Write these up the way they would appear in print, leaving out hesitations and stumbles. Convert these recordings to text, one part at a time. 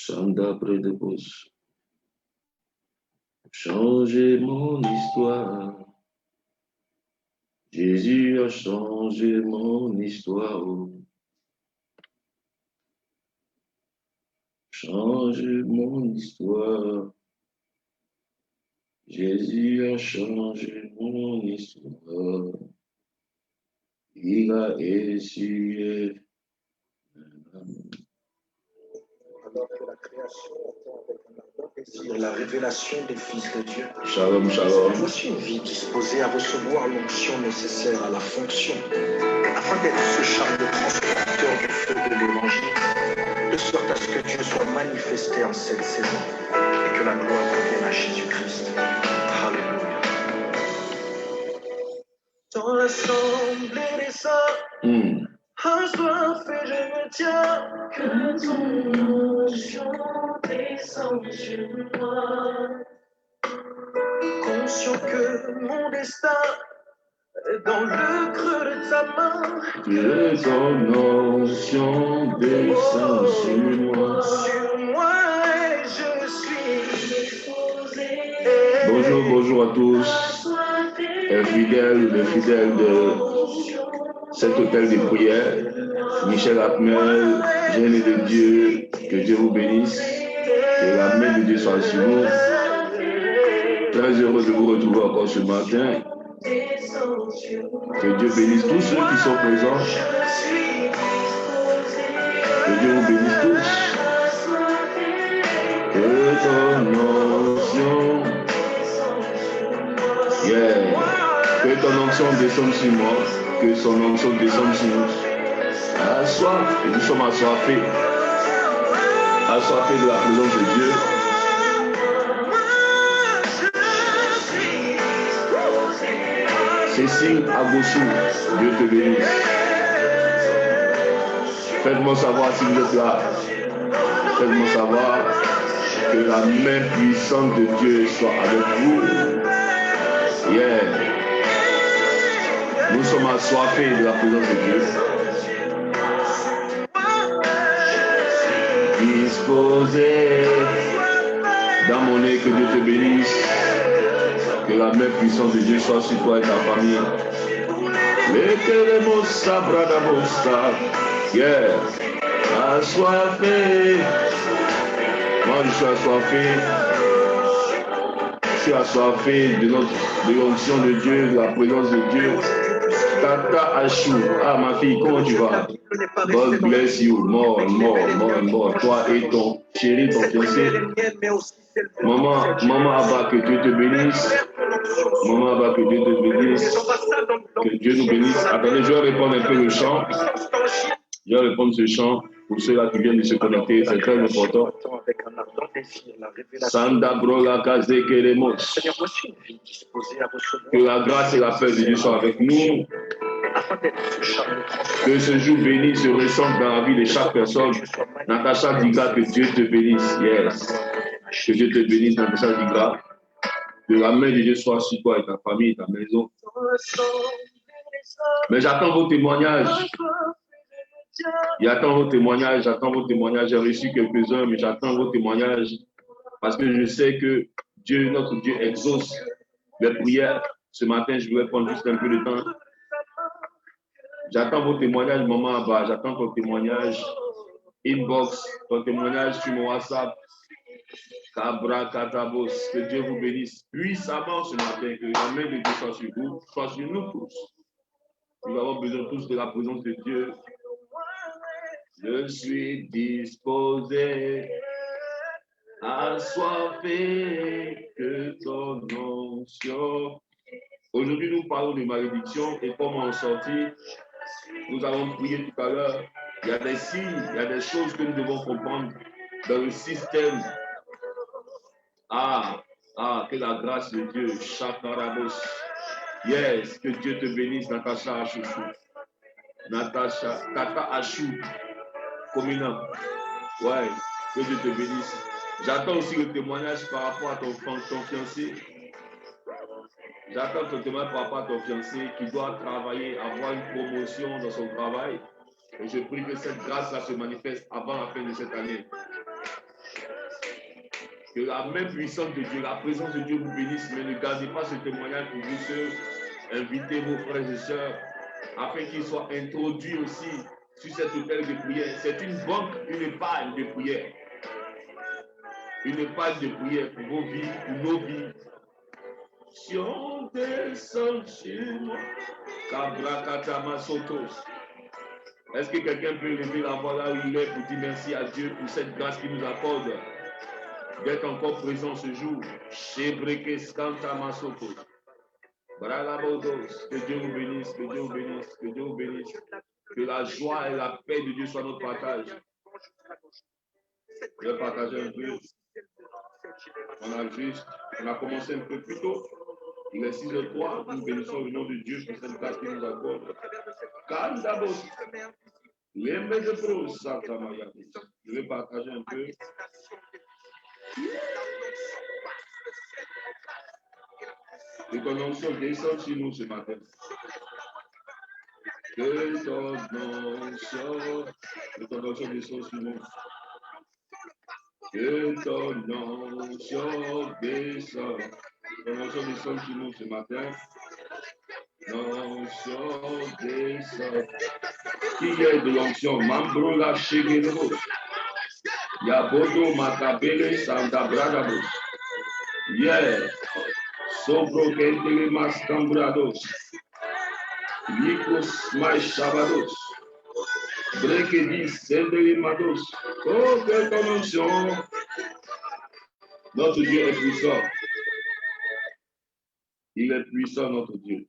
Chanda près de Bos. Changer mon histoire. Jésus a changé mon histoire. Change mon histoire. Jésus a changé mon histoire. Il a essuyé. Alors que la création attend avec un ardent désir la révélation des fils de Dieu. Shalom, shalom. Voici une vie disposée à recevoir l'onction nécessaire à la fonction, afin d'être ce chariot transporteur du feu de l'évangile, de sorte à ce que Dieu soit manifesté en cette saison et que la gloire revienne à Jésus-Christ. Alléluia. Dans l'assemblée des saints, un soir fait, je me tiens, que ton onction descende sur moi. Conscient que mon destin est dans le creux de ta main. Que ton onction descend sur moi. Sur moi, et je suis disposé. Bonjour à tous, les fidèles de cet hôtel de prière. Michel Atmel, Génie de Dieu, que Dieu vous bénisse, que la main de Dieu soit sur vous. Très heureux de vous retrouver encore ce matin. Que Dieu bénisse tous ceux qui sont présents. Que Dieu vous bénisse tous. Que ton onction, que ton onction descende sur moi, que son onction descende sur nous. Assoiffés, nous sommes assoiffés de la présence de Dieu. Cécile Agossou, Dieu te bénisse. Faites-moi savoir si vous êtes là. Faites-moi savoir que la main puissante de Dieu soit avec vous. Nous sommes assoiffés de la présence de Dieu. Disposé dans mon nez, que Dieu te bénisse. Que la main puissante de Dieu soit sur toi et ta famille. Assoiffé. Moi je suis assoiffé. Je suis assoiffé de l'onction de Dieu, de la présence de Dieu. Tata Achou, ma fille, comment tu vas? God bless you, more. Toi et ton chéri, ton fiancé. Maman Abba, que Dieu te bénisse. Maman Abba, que Dieu te bénisse. Que Dieu nous bénisse. Attendez, je vais répondre un peu le chant. Je vais répondre ce chant pour ceux-là qui viennent de se connecter. C'est très important. Sanda brola kaze keremos. Que la grâce et la paix de Dieu soient avec nous. Que ce jour béni se ressente dans la vie de chaque personne. Natacha Diga, que Dieu te bénisse. Yes. Que Dieu te bénisse, Natacha Diga. Que la main de Dieu soit sur toi et ta famille et ta maison. Mais j'attends vos témoignages. J'attends vos témoignages. J'ai reçu quelques-uns, mais j'attends vos témoignages. Parce que je sais que Dieu, notre Dieu, exauce les prières. Ce matin, je voulais prendre juste un peu de temps. J'attends vos témoignages, maman Abba. J'attends ton témoignage. Inbox, ton témoignage sur mon WhatsApp. Cabra Katabos. Que Dieu vous bénisse puissamment ce matin. Que la main de Dieu soit sur vous, soit sur nous tous. Nous avons besoin tous de la présence de Dieu. Je suis disposé, assoiffé que ton onction. Aujourd'hui, nous parlons de malédiction et comment en sortir. Nous avons prié tout à l'heure. Il y a des signes, il y a des choses que nous devons comprendre dans le système. Que la grâce de Dieu, Chakarabos. Yes, que Dieu te bénisse, Natacha Achouchou. Natacha, Tata Achou, Communant. Ouais, que Dieu te bénisse. J'attends aussi le témoignage par rapport à ton fiancé. J'attends ton témoignage par rapport à ton fiancé qui doit travailler, avoir une promotion dans son travail. Et je prie que cette grâce-là se manifeste avant la fin de cette année. Que la main puissante de Dieu, la présence de Dieu vous bénisse, mais ne gardez pas ce témoignage pour vous seuls. Invitez vos frères et sœurs afin qu'ils soient introduits aussi sur cet hôtel de prière. C'est une banque, une épargne de prière. Une épargne de prière pour vos vies, pour nos vies. Si on descend chez moi, Kabrakatama Sotos. Est-ce que quelqu'un peut lever la voix là où il est pour dire merci à Dieu pour cette grâce qu'il nous accorde d'être encore présent ce jour? Que Dieu vous bénisse, que Dieu vous bénisse, que Dieu vous bénisse. Que la joie et la paix de Dieu soient notre partage. Je vais partager un peu. On a commencé un peu plus tôt. Il est 6h03. Nous bénissons le nom de Dieu pour cette grâce qu'il nous accorde. Je vais partager un peu. Et que ton onction descende sur nous ce matin. Que ton onction descende sur nous. Que ton onction descende. Ton onction descende sur nous ce matin. L'onction descend. Qui est de l'onction? Mambrola Shegeno. Yabodo Matabele Santa Bradabos. Yeah. Sobro Kendele Mastambrados. Nikos Maïchabados. Brekedis Sendele Mados. Oh, que ton onction. Notre Dieu est puissant. Il est puissant, notre Dieu.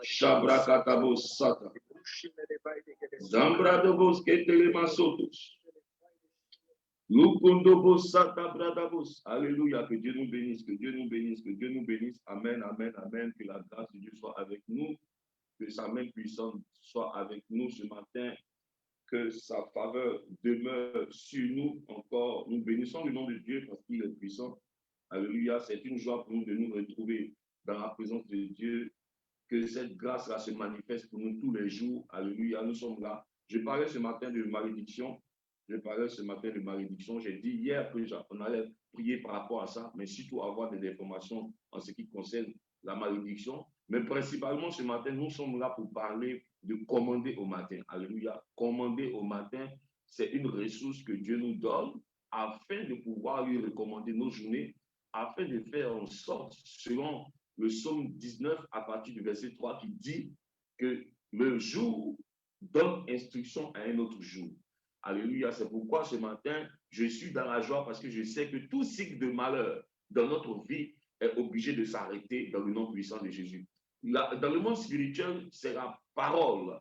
Shabrakatabo Sata. Zambradobos Ketelema Sotos. Lukundobos Sata Bradabos. Alléluia, que Dieu nous bénisse, que Dieu nous bénisse, que Dieu nous bénisse. Amen, amen, amen. Que la grâce de Dieu soit avec nous, que sa main puissante soit avec nous ce matin, que sa faveur demeure sur nous encore. Nous bénissons le nom de Dieu parce qu'il est puissant. Alléluia, c'est une joie pour nous de nous retrouver dans la présence de Dieu. Que cette grâce-là se manifeste pour nous tous les jours. Alléluia, nous sommes là. Je parlais ce matin de malédiction. J'ai dit hier qu'on allait prier par rapport à ça, mais surtout avoir des informations en ce qui concerne la malédiction. Mais principalement ce matin, nous sommes là pour parler de commander au matin. Alléluia. Commander au matin, c'est une ressource que Dieu nous donne afin de pouvoir lui recommander nos journées, afin de faire en sorte, selon le psaume 19 à partir du verset 3 qui dit que le jour donne instruction à un autre jour. Alléluia, c'est pourquoi ce matin, je suis dans la joie parce que je sais que tout cycle de malheur dans notre vie est obligé de s'arrêter dans le nom puissant de Jésus. Dans le monde spirituel, c'est la parole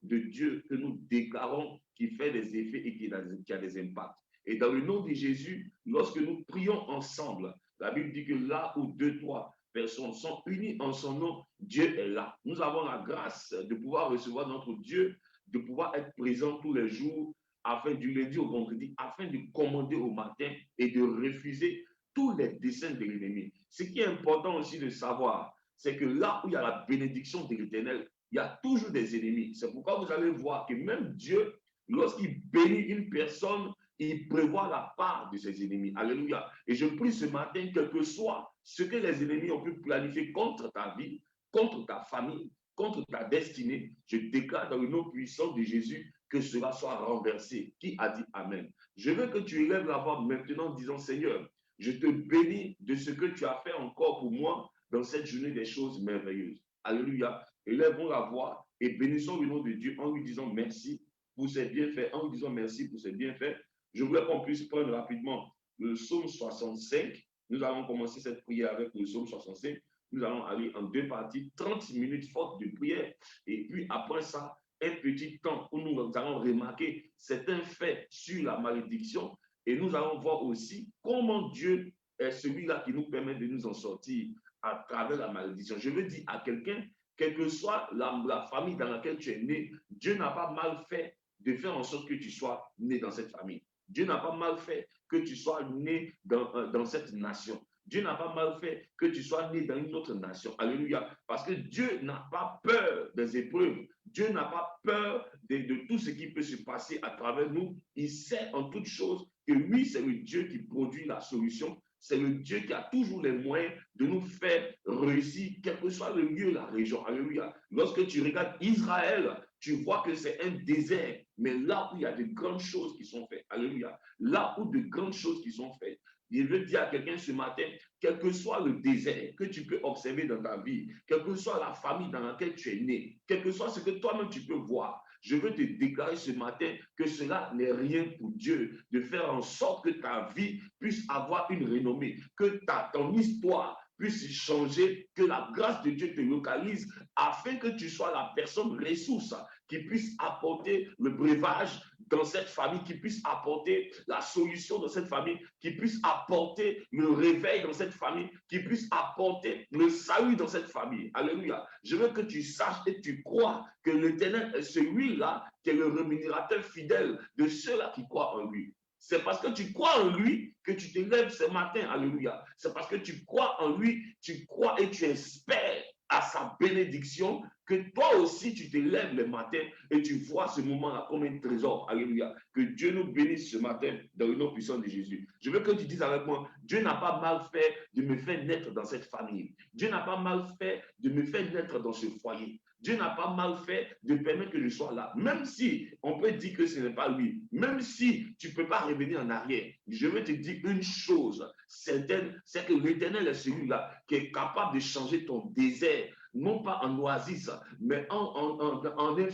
de Dieu que nous déclarons qui fait des effets et qui a des impacts. Et dans le nom de Jésus, lorsque nous prions ensemble, la Bible dit que là où 2-3 personnes sont unies en son nom, Dieu est là. Nous avons la grâce de pouvoir recevoir notre Dieu, de pouvoir être présent tous les jours, afin du lundi au vendredi, afin de commander au matin et de refuser tous les desseins de l'ennemi. Ce qui est important aussi de savoir, c'est que là où il y a la bénédiction de l'Éternel, il y a toujours des ennemis. C'est pourquoi vous allez voir que même Dieu, lorsqu'il bénit une personne, il prévoit la part de ses ennemis. Alléluia. Et je prie ce matin, quel que soit ce que les ennemis ont pu planifier contre ta vie, contre ta famille, contre ta destinée, je déclare dans le nom puissant de Jésus que cela soit renversé. Qui a dit Amen? Je veux que tu élèves la voix maintenant en disant, Seigneur, je te bénis de ce que tu as fait encore pour moi dans cette journée des choses merveilleuses. Alléluia. Élèvons la voix et bénissons le nom de Dieu en lui disant merci pour ses bienfaits, en lui disant merci pour ses bienfaits. Je voulais qu'on puisse prendre rapidement le psaume 65. Nous allons commencer cette prière avec le psaume 65. Nous allons aller en deux parties, 30 minutes fortes de prière. Et puis après ça, un petit temps où nous allons remarquer certains faits sur la malédiction. Et nous allons voir aussi comment Dieu est celui-là qui nous permet de nous en sortir à travers la malédiction. Je veux dire à quelqu'un, quelle que soit la famille dans laquelle tu es né, Dieu n'a pas mal fait de faire en sorte que tu sois né dans cette famille. Dieu n'a pas mal fait que tu sois né dans cette nation. Dieu n'a pas mal fait que tu sois né dans une autre nation. Alléluia. Parce que Dieu n'a pas peur des épreuves Dieu n'a pas peur de tout ce qui peut se passer à travers nous. Il sait en toutes choses que lui, c'est le Dieu qui produit la solution. C'est le Dieu qui a toujours les moyens de nous faire réussir, quel que soit le lieu, la région. Alléluia. Lorsque tu regardes Israël, tu vois que c'est un désert, mais là où il y a de grandes choses qui sont faites. Alléluia. Là où de grandes choses qui sont faites. Je veux dire à quelqu'un ce matin, quel que soit le désert que tu peux observer dans ta vie, quelle que soit la famille dans laquelle tu es né, quel que soit ce que toi-même tu peux voir, je veux te déclarer ce matin que cela n'est rien pour Dieu, de faire en sorte que ta vie puisse avoir une renommée, que ton histoire puisse changer, que la grâce de Dieu te localise afin que tu sois la personne ressource qui puisse apporter le breuvage dans cette famille, qui puisse apporter la solution dans cette famille, qui puisse apporter le réveil dans cette famille, qui puisse apporter le salut dans cette famille. Alléluia. Je veux que tu saches et tu crois que l'Éternel est celui-là qui est le rémunérateur fidèle de ceux-là qui croient en lui. C'est parce que tu crois en lui que tu te lèves ce matin. Alléluia. C'est parce que tu crois en lui, tu crois et tu espères à sa bénédiction, que toi aussi tu te lèves le matin et tu vois ce moment-là comme un trésor. Alléluia. Que Dieu nous bénisse ce matin dans le nom puissant de Jésus. Je veux que tu dises avec moi, Dieu n'a pas mal fait de me faire naître dans cette famille. Dieu n'a pas mal fait de me faire naître dans ce foyer. Dieu n'a pas mal fait de permettre que je sois là. Même si on peut dire que ce n'est pas lui, même si tu ne peux pas revenir en arrière, je veux te dire une chose certaine, c'est que l'Éternel est celui-là qui est capable de changer ton désert, non pas en oasis, mais en un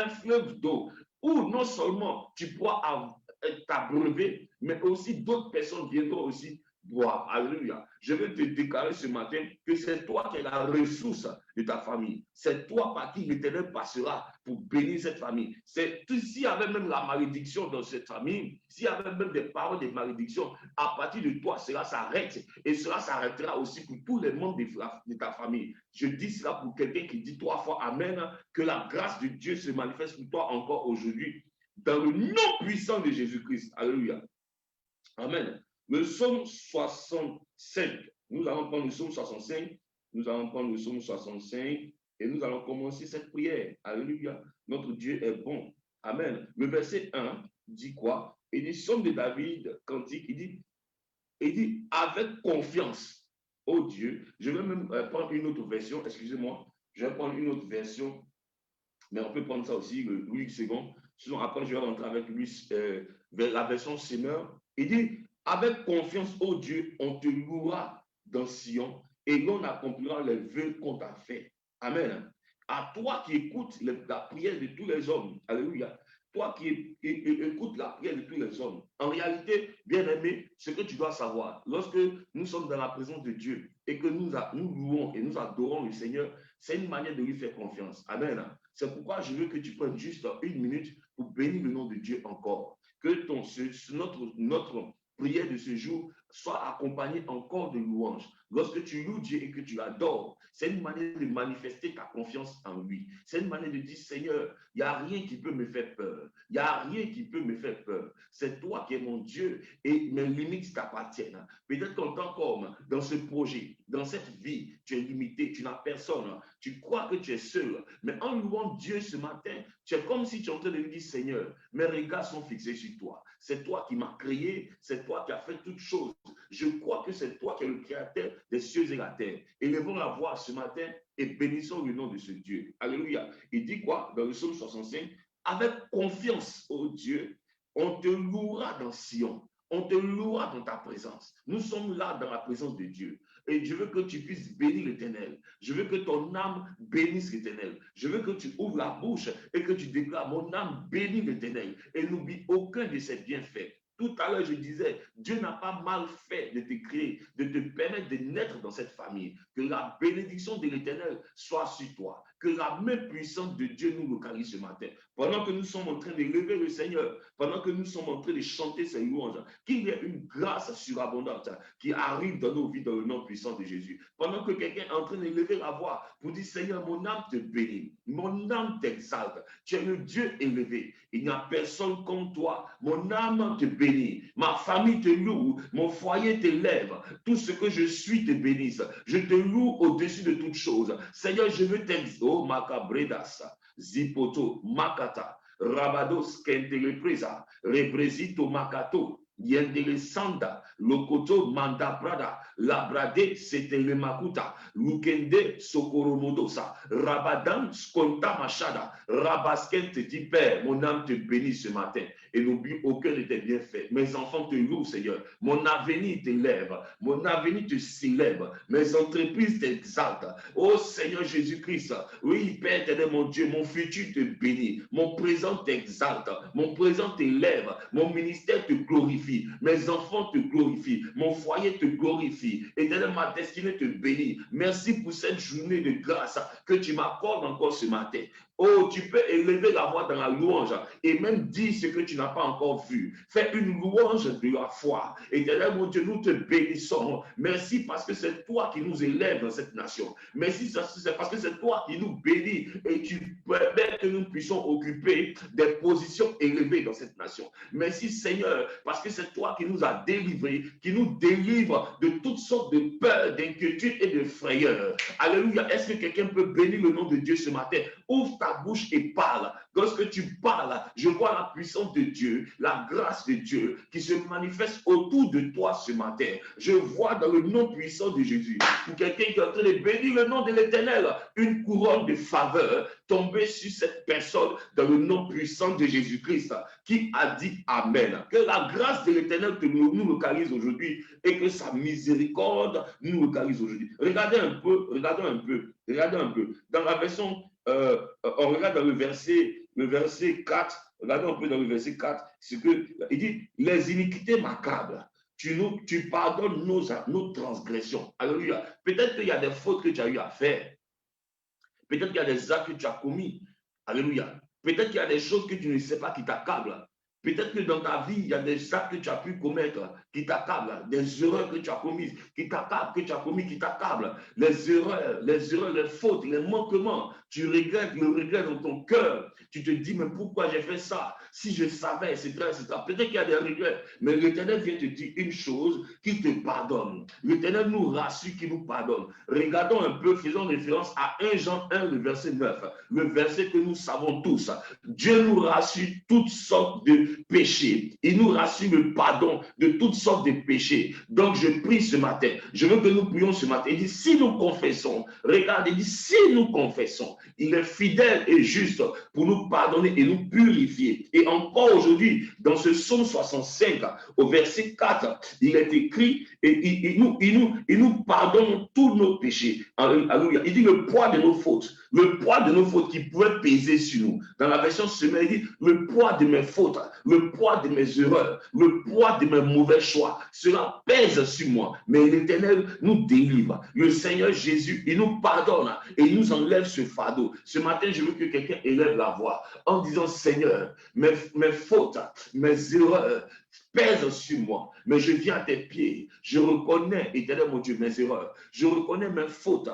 fleuve d'eau, où non seulement tu pourras t'abreuver, mais aussi d'autres personnes viendront aussi boire. Alléluia. Je veux te déclarer ce matin que c'est toi qui es la ressource de ta famille. C'est toi par qui l'Éternel passera pour bénir cette famille. S'il y avait même la malédiction dans cette famille, s'il y avait même des paroles de malédiction, à partir de toi, cela s'arrête. Et cela s'arrêtera aussi pour tous les membres de ta famille. Je dis cela pour quelqu'un qui dit 3 fois Amen, que la grâce de Dieu se manifeste pour toi encore aujourd'hui, dans le nom puissant de Jésus-Christ. Alléluia. Amen. Le psaume 65, nous allons prendre le psaume 65, nous allons prendre le psaume 65 et nous allons commencer cette prière. Alléluia. Notre Dieu est bon. Amen. Le verset 1 dit quoi? Il dit, psaume de David, cantique, il dit, avec confiance, ô Dieu. Je vais même prendre une autre version, excusez-moi, je vais prendre une autre version, mais on peut prendre ça aussi, le 8 secondes. Sinon, après, je vais rentrer avec lui vers la version Semeur. Il dit, avec confiance, ô Dieu, on te louera dans Sion et l'on accomplira les vœux qu'on t'a fait. Amen. À toi qui écoutes la prière de tous les hommes. Alléluia. Toi qui écoutes la prière de tous les hommes. En réalité, bien-aimé, ce que tu dois savoir, lorsque nous sommes dans la présence de Dieu et que nous louons et nous adorons le Seigneur, c'est une manière de lui faire confiance. Amen. C'est pourquoi je veux que tu prennes juste 1 minute pour bénir le nom de Dieu encore. Que notre prière de ce jour soit accompagnée encore de louanges. Lorsque tu loues Dieu et que tu l'adores, c'est une manière de manifester ta confiance en lui. C'est une manière de dire, Seigneur, il n'y a rien qui peut me faire peur. Il n'y a rien qui peut me faire peur. C'est toi qui es mon Dieu et mes limites t'appartiennent. Peut-être qu'en tant qu'homme, dans ce projet, dans cette vie, tu es limité, tu n'as personne. Tu crois que tu es seul. Mais en louant Dieu ce matin, tu es comme si tu es en train de lui dire, Seigneur, mes regards sont fixés sur toi. C'est toi qui m'as créé, c'est toi qui as fait toutes choses. Je crois que c'est toi qui es le créateur des cieux et la terre. Élevons la voix ce matin et bénissons le nom de ce Dieu. Alléluia. Il dit quoi dans le psaume 65? Avec confiance, ô Dieu, on te louera dans Sion. On te louera dans ta présence. Nous sommes là dans la présence de Dieu. Et je veux que tu puisses bénir l'Éternel. Je veux que ton âme bénisse l'Éternel. Je veux que tu ouvres la bouche et que tu déclares, mon âme bénit l'Éternel. Et n'oublie aucun de ses bienfaits. Tout à l'heure, je disais, Dieu n'a pas mal fait de te créer, de te permettre de naître dans cette famille. Que la bénédiction de l'Éternel soit sur toi. Que la main puissante de Dieu nous localise ce matin. Pendant que nous sommes en train de lever le Seigneur, pendant que nous sommes en train de chanter ses louanges, qu'il y ait une grâce surabondante qui arrive dans nos vies dans le nom puissant de Jésus. Pendant que quelqu'un est en train de lever la voix pour dire, Seigneur, mon âme te bénit, mon âme t'exalte. Tu es le Dieu élevé. Il n'y a personne comme toi. Mon âme te bénit. Ma famille te loue. Mon foyer t'élève. Tout ce que je suis te bénisse. Je te loue au-dessus de toutes choses. Seigneur, je veux t'exaucer. O Macabredas, Zipoto, Makata, Rabados, Kentelepresa, Rebrezito, Makato, Yendelesanda, Lokoto, Manda Prada, Labrade, Setele Makuta, Lukende, Sokoromodosa, Rabadan, Skonta Machada, Rabasken te dit, Père, mon âme te bénit ce matin et n'oublie aucun de tes bienfaits. Mes enfants te louent, Seigneur. Mon avenir t'élève, mon avenir te célèbre, mes entreprises t'exaltent. Oh Seigneur Jésus-Christ, oui, Père éternel, mon Dieu, mon futur te bénit, mon présent t'exalte, mon présent t'élève, mon ministère te glorifie, mes enfants te glorifient, mon foyer te glorifie, éternel, ma destinée te bénit. Merci pour cette journée de grâce que tu m'accordes encore ce matin. Oh, tu peux élever la voix dans la louange et même dire ce que tu n'as pas encore vu. Fais une louange de la foi. Éternel, mon Dieu, nous te bénissons. Merci parce que c'est toi qui nous élèves dans cette nation. Merci c'est parce que c'est toi qui nous bénis et tu permets que nous puissions occuper des positions élevées dans cette nation. Merci Seigneur parce que c'est toi qui nous as délivrés, qui nous délivre de toutes sortes de peurs, d'inquiétudes et de frayeurs. Alléluia. Est-ce que quelqu'un peut bénir le nom de Dieu ce matin? Ouvre ta bouche et parle. Lorsque tu parles, je vois la puissance de Dieu, la grâce de Dieu qui se manifeste autour de toi ce matin. Je vois dans le nom puissant de Jésus, pour quelqu'un qui est en train de bénir le nom de l'Éternel, une couronne de faveur tomber sur cette personne dans le nom puissant de Jésus-Christ qui a dit Amen. Que la grâce de l'Éternel nous localise aujourd'hui et que sa miséricorde nous localise aujourd'hui. Regardez un peu. Dans la version, on regarde dans le verset 4, regardons un peu dans le verset 4, c'est que il dit les iniquités m'accablent. Tu pardonnes nos transgressions. Alléluia. Peut-être qu'il y a des fautes que tu as eu à faire. Peut-être qu'il y a des actes que tu as commis. Alléluia. Peut-être qu'il y a des choses que tu ne sais pas qui t'accablent. Peut-être que dans ta vie, il y a des actes que tu as pu commettre qui t'accablent, des erreurs que tu as commises, qui t'accablent, les erreurs, les fautes, les manquements. Tu regrettes le regret dans ton cœur. Tu te dis, mais pourquoi j'ai fait ça? Si je savais, etc., etc. Peut-être qu'il y a des regrets, mais l'Éternel vient te dire une chose, qu'il te pardonne. L'Éternel nous rassure, qu'il nous pardonne. Regardons un peu, faisons référence à 1 Jean 1, le verset 9, le verset que nous savons tous. Dieu nous rassure toutes sortes de péchés. Il nous rassure le pardon de toutes sortes de péchés. Donc, je prie ce matin. Je veux que nous prions ce matin. Il dit, si nous confessons, regarde, il dit, si nous confessons, il est fidèle et juste pour nous pardonner et nous purifier. Et encore aujourd'hui, dans ce psaume 65, au verset 4, il est écrit, et il nous pardonne tous nos péchés. Alléluia. Il dit le poids de nos fautes qui pouvaient peser sur nous. Dans la version semaine, il dit le poids de mes fautes, le poids de mes erreurs, le poids de mes mauvais choix, cela pèse sur moi. Mais l'Éternel nous délivre. Le Seigneur Jésus, il nous pardonne et il nous enlève ce fardeau. Ce matin, je veux que quelqu'un élève la voix en disant, Seigneur, mes fautes, mes erreurs pèsent sur moi, mais je viens à tes pieds. Je reconnais, éternel mon Dieu, mes erreurs. Je reconnais mes fautes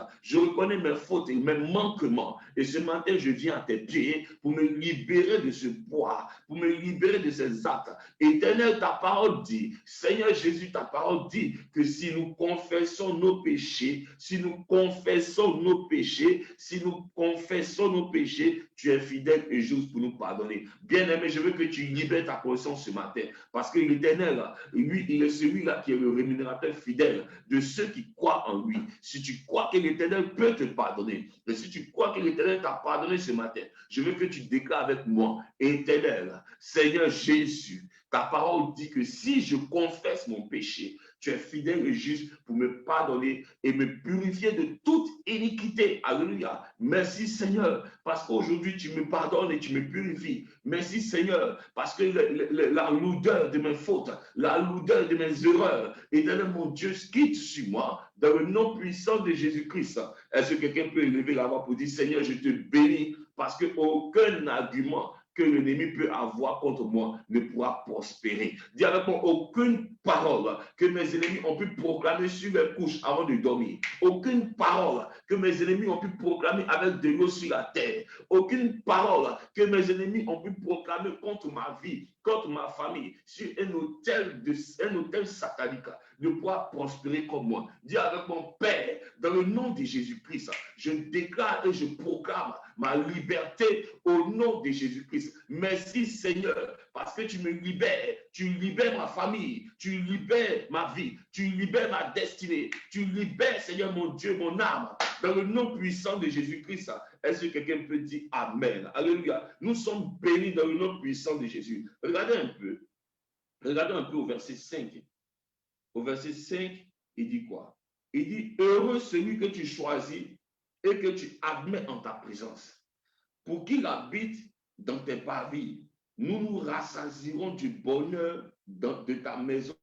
et mes manquements. Et ce matin, je viens à tes pieds pour me libérer de ce poids, pour me libérer de ces actes. Éternel, ta parole dit, Seigneur Jésus, ta parole dit que si nous confessons nos péchés, tu es fidèle et juste pour nous pardonner. Bien-aimé, je veux que tu libères ta conscience ce matin, parce que l'Éternel, lui, il est celui-là qui est le rémunérateur fidèle de ceux qui croient en lui. Si tu crois que l'Éternel peut te pardonner, et si tu crois que l'Éternel t'a pardonné ce matin, je veux que tu déclares avec moi, Éternel, Seigneur Jésus, ta parole dit que si je confesse mon péché, tu es fidèle et juste pour me pardonner et me purifier de toute iniquité. Alléluia. Merci Seigneur, parce qu'aujourd'hui tu me pardonnes et tu me purifies. Merci Seigneur, parce que la lourdeur de mes fautes, la lourdeur de mes erreurs, éternel mon Dieu, quitte sur moi dans le nom puissant de Jésus-Christ. Est-ce que quelqu'un peut élever la voix pour dire, Seigneur, je te bénis, parce qu'aucun argument que l'ennemi peut avoir contre moi ne pourra prospérer. Dis avec moi, aucune parole que mes ennemis ont pu proclamer sur les couches avant de dormir, aucune parole que mes ennemis ont pu proclamer avec de l'eau sur la terre, aucune parole que mes ennemis ont pu proclamer contre ma vie, contre ma famille, sur un autel satanique, de pouvoir prospérer comme moi. Dis avec mon Père, dans le nom de Jésus-Christ, je déclare et je proclame ma liberté au nom de Jésus-Christ. Merci Seigneur, parce que tu me libères ma famille, tu libères ma vie, tu libères ma destinée, tu libères Seigneur mon Dieu, mon âme, dans le nom puissant de Jésus-Christ. Est-ce que quelqu'un peut dire Amen? Alléluia. Nous sommes bénis dans le nom puissant de Jésus. Regardez un peu au verset 5. Au verset 5, il dit quoi? Il dit, heureux celui que tu choisis et que tu admets en ta présence, pour qu'il habite dans tes parvis. Nous nous rassasierons du bonheur de ta maison,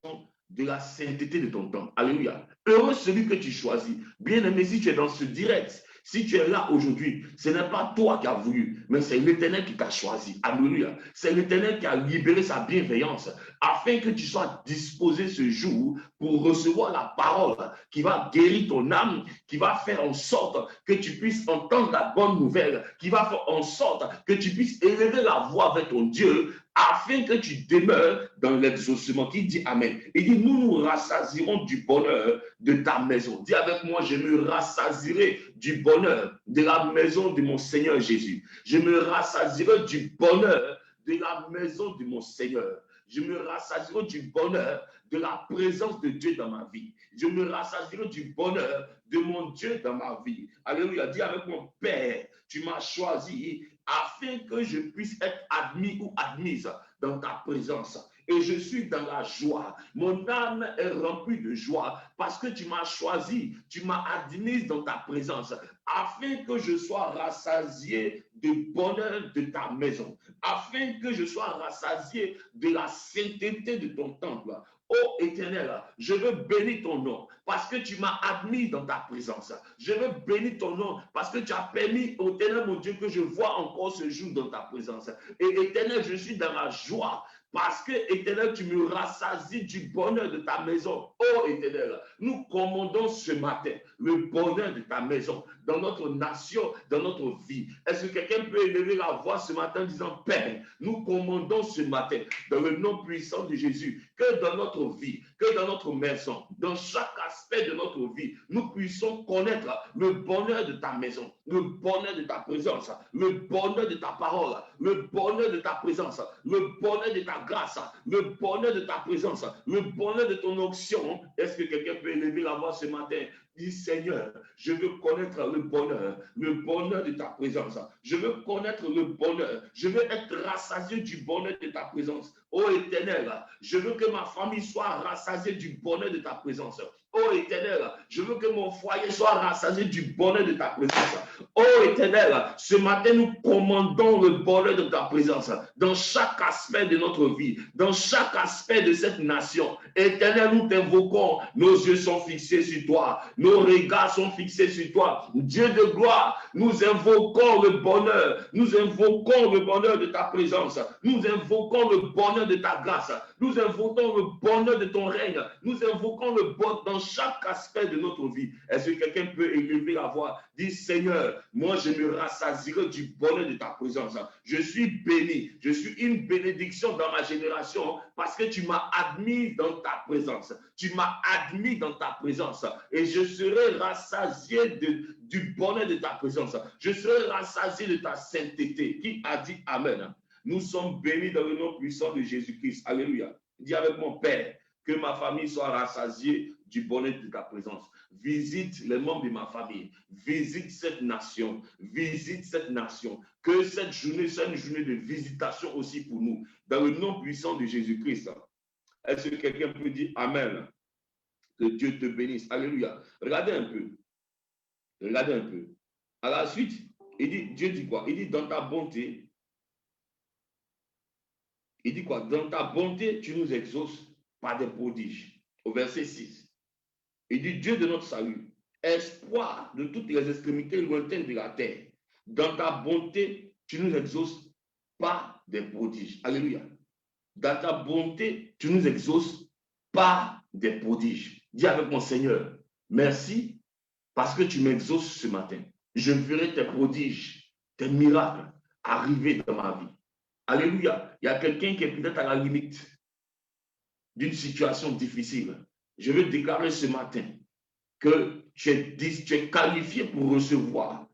de la sainteté de ton temps. Alléluia. Heureux celui que tu choisis. Bien-aimé, si tu es dans ce direct, si tu es là aujourd'hui, ce n'est pas toi qui as voulu, mais c'est l'Éternel qui t'a choisi. Alléluia. C'est l'Éternel qui a libéré sa bienveillance afin que tu sois disposé ce jour pour recevoir la parole qui va guérir ton âme, qui va faire en sorte que tu puisses entendre la bonne nouvelle, qui va faire en sorte que tu puisses élever la voix vers ton Dieu afin que tu demeures dans l'exaucement. Qui dit Amen. Il dit, nous nous rassasierons du bonheur de ta maison. Dis avec moi, je me rassasierai du bonheur de la maison de mon Seigneur Jésus. Je me rassasierai du bonheur de la maison de mon Seigneur. Je me rassasierai du bonheur de la présence de Dieu dans ma vie. Je me rassasierai du bonheur de mon Dieu dans ma vie. Alléluia. Dis avec mon Père, tu m'as choisi afin que je puisse être admis ou admise dans ta présence. Et je suis dans la joie. Mon âme est remplie de joie parce que tu m'as choisi, tu m'as admise dans ta présence afin que je sois rassasié du bonheur de ta maison, afin que je sois rassasié de la sainteté de ton temple. Ô Éternel, je veux bénir ton nom parce que tu m'as admis dans ta présence. Je veux bénir ton nom parce que tu as permis, ô Éternel, mon Dieu, que je vois encore ce jour dans ta présence. Et Éternel, je suis dans la joie parce que, Éternel, tu me rassasies du bonheur de ta maison. Oh, Éternel, nous commandons ce matin le bonheur de ta maison dans notre nation, dans notre vie. Est-ce que quelqu'un peut élever la voix ce matin en disant, Père, nous commandons ce matin, dans le nom puissant de Jésus, que dans notre vie, que dans notre maison, dans chaque aspect de notre vie, nous puissions connaître le bonheur de ta maison, le bonheur de ta présence, le bonheur de ta parole, le bonheur de ta présence, le bonheur de ta grâce, le bonheur de ta présence, le bonheur de ton onction. Est-ce que quelqu'un peut élever la voix ce matin? Dis Seigneur, je veux connaître le bonheur de ta présence. Je veux connaître le bonheur. Je veux être rassasié du bonheur de ta présence. Ô Éternel, je veux que ma famille soit rassasiée du bonheur de ta présence. Ô Éternel, je veux que mon foyer soit rassasié du bonheur de ta présence. Ô Éternel, ce matin, nous commandons le bonheur de ta présence dans chaque aspect de notre vie, dans chaque aspect de cette nation. Éternel, nous t'invoquons. Nos yeux sont fixés sur toi. Nos regards sont fixés sur toi. Dieu de gloire, nous invoquons le bonheur. Nous invoquons le bonheur de ta présence. Nous invoquons le bonheur de ta grâce. Nous invoquons le bonheur de ton règne. Nous invoquons le bonheur dans chaque aspect de notre vie. Est-ce que quelqu'un peut élever la voix? Dis Seigneur, moi je me rassasierai du bonheur de ta présence. Je suis béni. Je suis une bénédiction dans ma génération parce que tu m'as admis dans ta présence. Tu m'as admis dans ta présence. Et je serai rassasié du bonheur de ta présence. Je serai rassasié de ta sainteté. Qui a dit Amen? Nous sommes bénis dans le nom puissant de Jésus-Christ. Alléluia. Dis avec mon Père, que ma famille soit rassasiée du bonheur de ta présence. Visite les membres de ma famille. Visite cette nation. Visite cette nation. Que cette journée soit une journée de visitation aussi pour nous. Dans le nom puissant de Jésus-Christ. Est-ce que quelqu'un peut dire Amen? Que Dieu te bénisse. Alléluia. Regardez un peu. Regardez un peu. À la suite, il dit, Dieu dit quoi? Il dit dans ta bonté. Il dit quoi? Dans ta bonté, tu nous exauces par des prodiges. Au verset 6. Il dit Dieu de notre salut, espoir de toutes les extrémités lointaines de la terre. Dans ta bonté, tu nous exauces par des prodiges. Alléluia. Dans ta bonté, tu nous exauces par des prodiges. Dis avec mon Seigneur, merci parce que tu m'exauces ce matin. Je ferai tes prodiges, tes miracles arriver dans ma vie. Alléluia. Il y a quelqu'un qui est peut-être à la limite d'une situation difficile. je veux déclarer ce matin que tu es qualifié pour recevoir,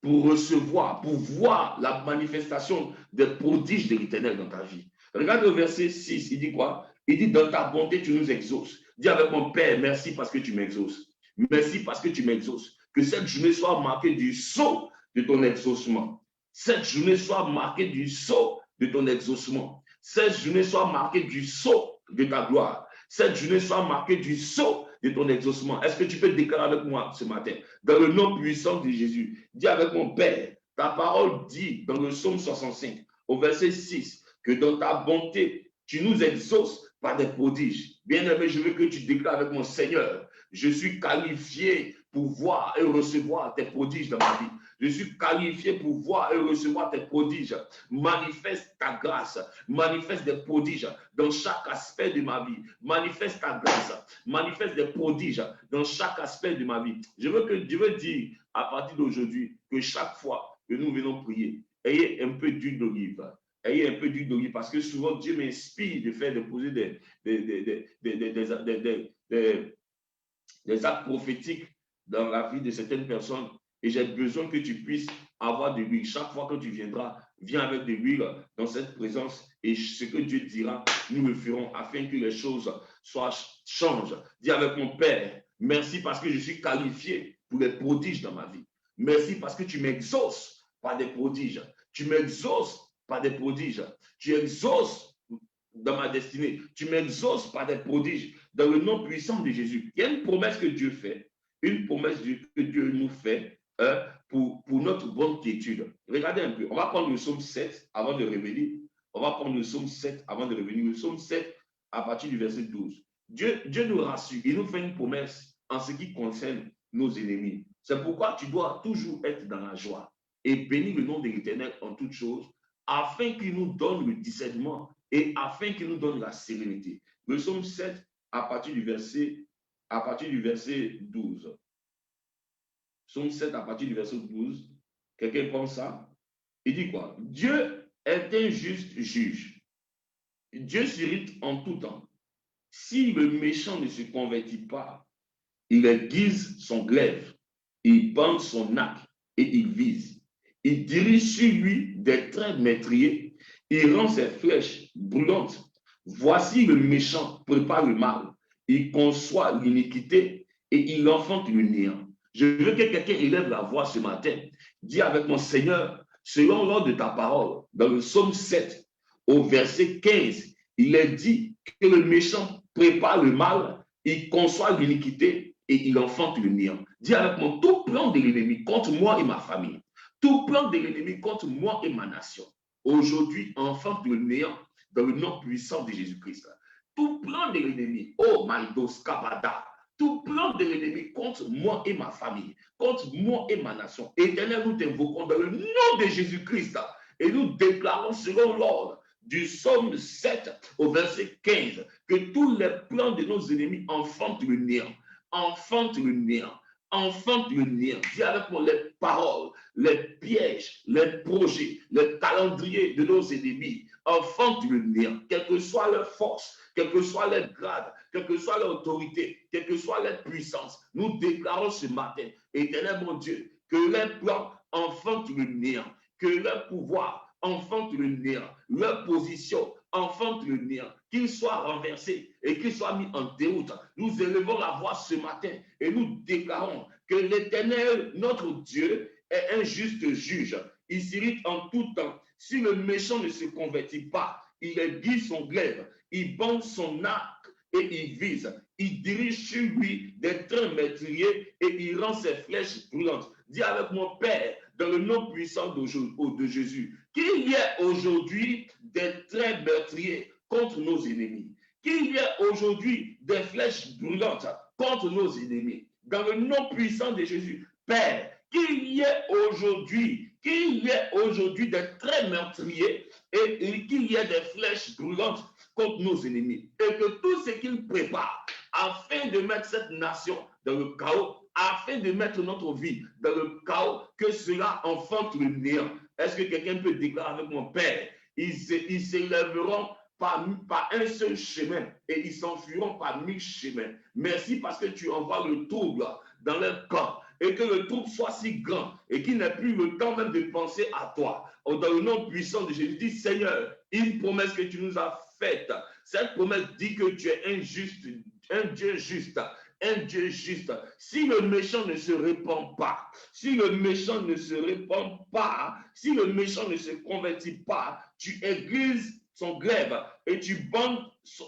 pour voir la manifestation des prodiges de l'Éternel dans ta vie. Regarde le verset 6, il dit quoi? Il dit, dans ta bonté, tu nous exauces. Dis avec mon Père, merci parce que tu m'exauces. Merci parce que tu m'exauces. Que cette journée soit marquée du sceau de ton exaucement. Cette journée soit marquée du sceau de ton exaucement. Cette journée soit marquée du sceau de ta gloire. Cette journée soit marquée du sceau de ton exaucement. Est-ce que tu peux déclarer avec moi ce matin, dans le nom puissant de Jésus? Dis avec mon Père, ta parole dit dans le psaume 65, au verset 6, que dans ta bonté, tu nous exauces par des prodiges. Bien-aimé, je veux que tu déclares avec mon Seigneur, je suis qualifié pour voir et recevoir tes prodiges dans ma vie. Je suis qualifié pour voir et recevoir tes prodiges. Manifeste ta grâce, manifeste des prodiges dans chaque aspect de ma vie. Manifeste ta grâce, manifeste des prodiges dans chaque aspect de ma vie. Je veux dire à partir d'aujourd'hui que chaque fois que nous venons prier, ayez un peu d'huile d'olive. Ayez un peu d'huile d'olive parce que souvent Dieu m'inspire de faire déposer des actes prophétiques dans la vie de certaines personnes. Et j'ai besoin que tu puisses avoir de l'huile. Chaque fois que tu viendras, viens avec de l'huile dans cette présence. Et ce que Dieu dira, nous le ferons afin que les choses changent. Dis avec mon Père, merci parce que je suis qualifié pour les prodiges dans ma vie. Merci parce que tu m'exauces par des prodiges. Tu m'exauces par des prodiges. Tu exauces dans ma destinée. Tu m'exauces par des prodiges dans le nom puissant de Jésus. Il y a une promesse que Dieu fait, une promesse que Dieu nous fait pour notre bonne quiétude. Regardez un peu. On va prendre le psaume 7 avant de revenir. On va prendre le psaume 7 avant de revenir. Le psaume 7 à partir du verset 12. Dieu nous rassure. Il nous fait une promesse en ce qui concerne nos ennemis. C'est pourquoi tu dois toujours être dans la joie et bénir le nom de l'Éternel en toutes choses, afin qu'il nous donne le discernement et afin qu'il nous donne la sérénité. Le psaume 7 à partir du verset 12. Psaume 7 à partir du verset 12. Quelqu'un prend ça? Il dit quoi? Dieu est un juste juge. Dieu s'irrite en tout temps. Si le méchant ne se convertit pas, il aiguise son glaive, il bande son arc et il vise. Il dirige sur lui des traits meurtriers, il rend ses flèches brûlantes. Voici le méchant prépare le mal, il conçoit l'iniquité et il enfante le néant. Je veux que quelqu'un élève la voix ce matin. Dis avec mon Seigneur, selon l'ordre de ta parole, dans le psaume 7, au verset 15, il est dit que le méchant prépare le mal, il conçoit l'iniquité et il enfante le néant. Dis avec moi, tout plan de l'ennemi contre moi et ma famille, tout plan de l'ennemi contre moi et ma nation, aujourd'hui enfante le néant dans le nom puissant de Jésus-Christ. Tout plan de l'ennemi, oh Maldos Kabada, tout plan de l'ennemi contre moi et ma famille, contre moi et ma nation. Éternel, nous t'invoquons dans le nom de Jésus-Christ et nous déclarons selon l'ordre du psaume 7 au verset 15 que tous les plans de nos ennemis enfantent le néant, enfantent le néant, enfantent le néant. Dis avec moi les paroles, les pièges, les projets, les calendriers de nos ennemis enfantent le néant, quelle que soit leur force, quel que soit leur grade, quelle que soit leur autorité, quelle que soit leur puissance. Nous déclarons ce matin, Éternel mon Dieu, que leurs plans enfantent le néant, que leur pouvoir enfante le néant, leur position enfante le néant, qu'ils soient renversés et qu'ils soient mis en déroute. Nous élevons la voix ce matin et nous déclarons que l'Éternel, notre Dieu, est un juste juge. Il s'irrite en tout temps. Si le méchant ne se convertit pas, il aiguise son glaive, il bande son arc et il vise. Il dirige sur lui des traits meurtriers et il rend ses flèches brûlantes. Dis avec mon Père, dans le nom puissant de Jésus, qu'il y ait aujourd'hui des traits meurtriers contre nos ennemis, qu'il y ait aujourd'hui des flèches brûlantes contre nos ennemis, dans le nom puissant de Jésus. Père, qu'il y ait aujourd'hui des traits meurtriers et qu'il y ait des flèches brûlantes contre nos ennemis, et que tout ce qu'ils préparent afin de mettre cette nation dans le chaos, afin de mettre notre vie dans le chaos, que cela enfante le néant. Est-ce que quelqu'un peut déclarer avec mon Père? Ils s'élèveront par un seul chemin et ils s'enfuiront par 1000 chemins. Merci parce que tu envoies le trouble dans leur camp et que le trouble soit si grand et qu'il n'ait plus le temps même de penser à toi. Dans le nom puissant de Jésus, dis Seigneur, une promesse que tu nous as faite. Cette promesse dit que tu es injuste, un Dieu juste. Un Dieu juste. Si le méchant ne se répand pas, si le méchant ne se répand pas, si le méchant ne se convertit pas, tu aiguises son glaive et tu bandes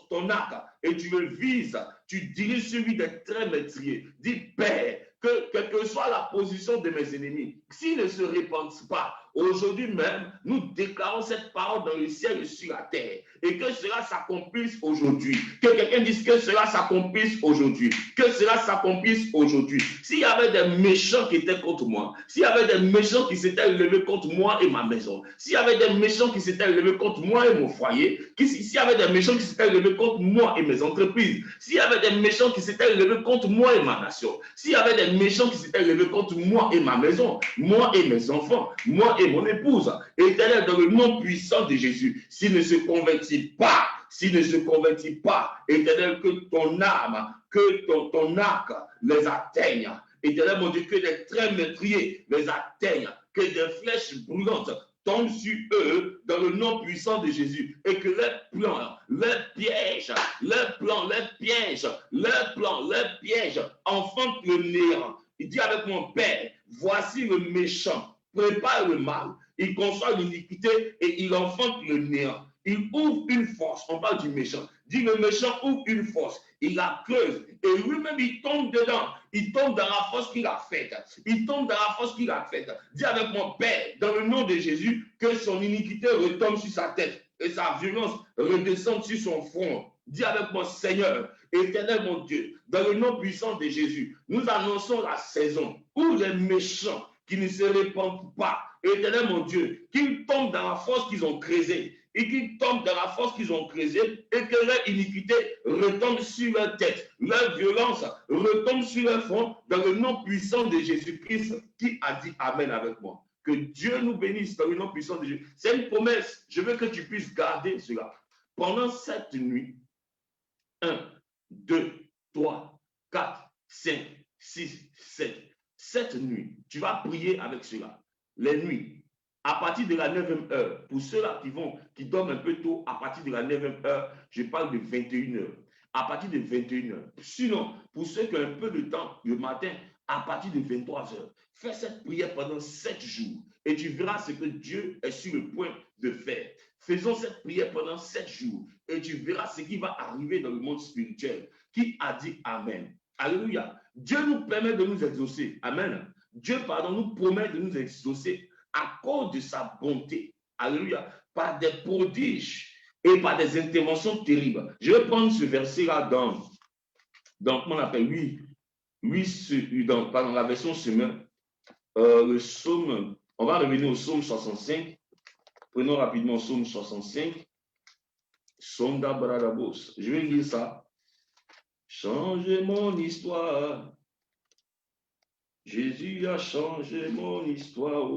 ton arc et tu le vises, tu diriges celui des traits meurtriers. Dis, Père, que quelle que soit la position de mes ennemis, s'ils ne se répandent pas, aujourd'hui même, nous déclarons cette parole dans le ciel et sur la terre. Et que cela s'accomplisse aujourd'hui. Que quelqu'un dise que cela s'accomplisse aujourd'hui. Que cela s'accomplisse aujourd'hui. S'il y avait des méchants qui étaient contre moi, s'il y avait des méchants qui s'étaient levés contre moi et ma maison, s'il y avait des méchants qui s'étaient levés contre moi et mon foyer, s'il y avait des méchants qui s'étaient levés contre moi et mes entreprises, s'il y avait des méchants qui s'étaient levés contre moi et ma nation, s'il y avait des méchants qui s'étaient levés contre moi et ma maison, moi et mes enfants, moi et mon épouse, Éternel, dans le nom puissant de Jésus, s'il ne se convertit pas, s'il ne se convertit pas, Éternel, que ton âme, que ton arc les atteigne. Éternel, mon Dieu, que des traits meurtriers les atteignent, que des flèches brûlantes tombent sur eux dans le nom puissant de Jésus et que leurs plans, leurs pièges, leurs plans, leurs pièges, leurs plans, leurs pièges enfantent le néant. Il dit avec mon Père, voici le méchant, prépare le mal, il conçoit l'iniquité et il enfante le néant. Il ouvre une force, on parle du méchant, dit le méchant ouvre une force, il la creuse et lui-même il tombe dedans, il tombe dans la force qu'il a faite, il tombe dans la force qu'il a faite. Dis avec mon Père, dans le nom de Jésus, que son iniquité retombe sur sa tête et sa violence redescende sur son front. Dis avec mon Seigneur, Éternel mon Dieu, dans le nom puissant de Jésus, nous annonçons la saison où les méchants qui ne se répandent pas, Éternel mon Dieu, qu'ils tombent dans la force qu'ils ont creusée et qu'ils tombent dans la force qu'ils ont creusée et que leur iniquité retombe sur leur tête, leur violence retombe sur leur front dans le nom puissant de Jésus-Christ qui a dit Amen avec moi. Que Dieu nous bénisse dans le nom puissant de Jésus. C'est une promesse. Je veux que tu puisses garder cela. Pendant cette nuit, 1, 2, 3, 4, 5, 6, 7. Cette nuit, tu vas prier avec cela. Les nuits, à partir de la 9e heure, pour ceux-là qui dorment un peu tôt, à partir de la 9e heure, je parle de 21 heures. À partir de 21 heures. Sinon, pour ceux qui ont un peu de temps le matin, à partir de 23 heures, fais cette prière pendant 7 jours et tu verras ce que Dieu est sur le point de faire. Faisons cette prière pendant 7 jours et tu verras ce qui va arriver dans le monde spirituel. Qui a dit Amen? Alléluia. Dieu nous permet de nous exaucer. Amen. Dieu, nous promet de nous exaucer à cause de sa bonté. Alléluia. Par des prodiges et par des interventions terribles. Je vais prendre ce verset-là dans comment on appelle, dans la version semaine, le psaume, on va revenir au psaume 65. Prenons rapidement le psaume 65. Sonda Bradabos. Je vais lire ça. Changez mon histoire. Jésus a changé mon histoire.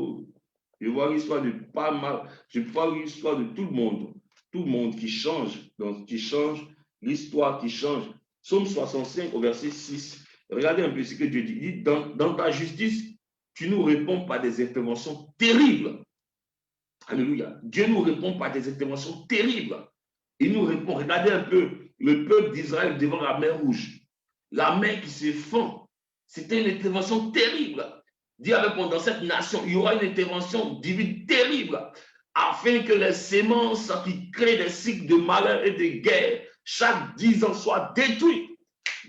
Je vois l'histoire de pas mal. Je vois l'histoire de tout le monde. Tout le monde qui change. Donc, qui change. L'histoire qui change. Psaume 65 au verset 6. Regardez un peu ce que Dieu dit. Il dit, dans ta justice, tu nous réponds par des interventions terribles. Alléluia. Dieu nous répond par des interventions terribles. Il nous répond. Regardez un peu le peuple d'Israël devant la mer Rouge. La mer qui se fend. C'était une intervention terrible. Dis avec moi, dans cette nation, il y aura une intervention divine terrible afin que les semences qui créent des cycles de malheur et de guerre chaque 10 ans soient détruites.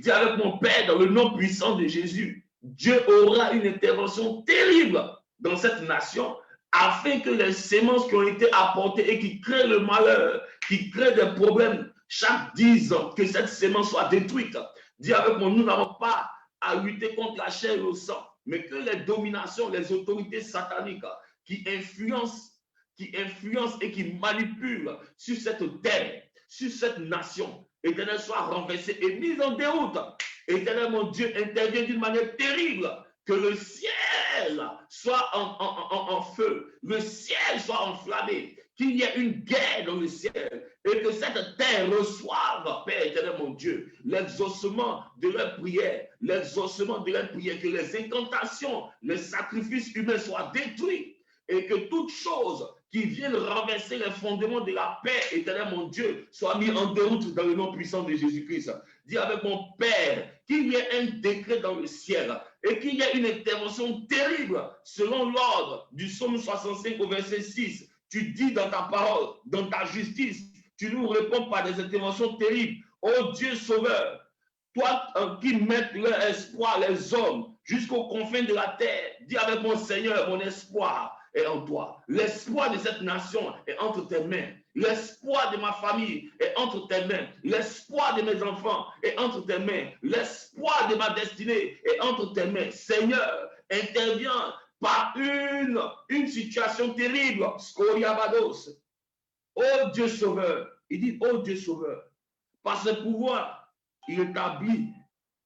Dis avec mon Père, dans le nom puissant de Jésus, Dieu aura une intervention terrible dans cette nation afin que les semences qui ont été apportées et qui créent le malheur, qui créent des problèmes chaque 10 ans, que cette semence soit détruite. Dis avec moi, nous n'avons pas à lutter contre la chair et le sang, mais que les dominations, les autorités sataniques qui influencent et qui manipulent sur cette terre, sur cette nation, Éternel, soient renversées et mises en déroute. Éternel, mon Dieu, intervient d'une manière terrible que le ciel soit en feu, le ciel soit enflammé, qu'il y ait une guerre dans le ciel et que cette terre reçoive, Père éternel mon Dieu, l'exaucement de leurs prières, que les incantations, les sacrifices humains soient détruits et que toute chose qui vienne renverser les fondements de la paix, éternel mon Dieu, soit mis en déroute dans le nom puissant de Jésus-Christ. Dis avec mon Père qu'il y ait un décret dans le ciel et qu'il y ait une intervention terrible selon l'ordre du psaume 65 au verset 6. Tu dis dans ta parole, dans ta justice, tu nous réponds par des interventions terribles. Ô Dieu sauveur, toi qui mets leur espoir, les hommes, jusqu'aux confins de la terre, dis avec mon Seigneur, mon espoir est en toi. L'espoir de cette nation est entre tes mains. L'espoir de ma famille est entre tes mains. L'espoir de mes enfants est entre tes mains. L'espoir de ma destinée est entre tes mains. Seigneur, interviens par une situation terrible. Scoriabados. Oh Dieu sauveur. Il dit, oh Dieu sauveur. Par ce pouvoir, il établit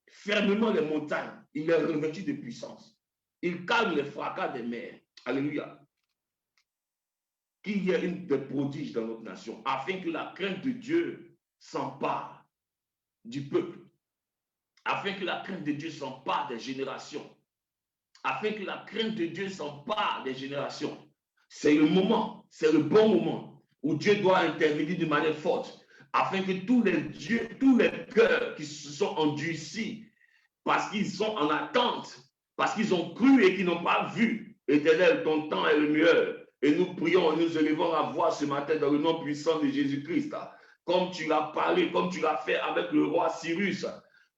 fermement les montagnes. Il est revêtu de puissance. Il calme les fracas des mers. Alléluia. Qu'il y ait des prodiges dans notre nation, afin que la crainte de Dieu s'empare du peuple, afin que la crainte de Dieu s'empare des générations, afin que la crainte de Dieu s'empare des générations. C'est le moment, c'est le bon moment où Dieu doit intervenir de manière forte, afin que tous les cœurs qui se sont endurcis, parce qu'ils sont en attente, parce qu'ils ont cru et qu'ils n'ont pas vu, Éternel, ton temps est le meilleur. Et nous prions, nous élevons la voix ce matin dans le nom puissant de Jésus-Christ. Comme tu l'as parlé, comme tu l'as fait avec le roi Cyrus.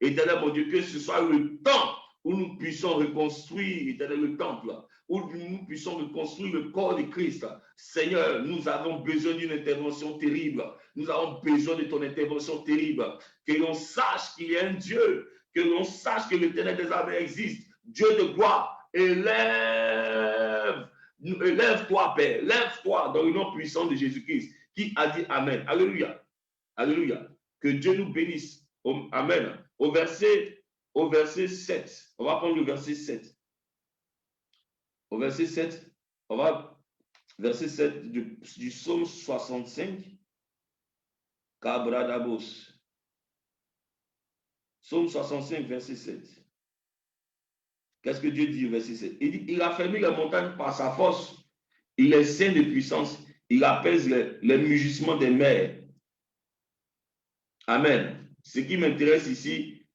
Éternel, mon Dieu, que ce soit le temps où nous puissions reconstruire, Éternel, le temple, où nous puissions reconstruire le corps de Christ. Seigneur, nous avons besoin d'une intervention terrible. Nous avons besoin de ton intervention terrible. Que l'on sache qu'il y a un Dieu, que l'on sache que l'Éternel des armées existe. Dieu de gloire, lève-toi, Père, lève-toi dans le nom puissant de Jésus-Christ, qui a dit Amen. Alléluia. Alléluia. Que Dieu nous bénisse. Amen. Au verset 7. On va prendre le verset 7. Au verset 7, on va, verset 7 du psaume 65. Kabradabos. Psaume 65, verset 7. Qu'est-ce que Dieu dit au verset 7? Il dit, il a fermé les montagnes par sa force. Il est saint de puissance. Il apaise les mugissements des mers. Amen. Ce qui m'intéresse ici,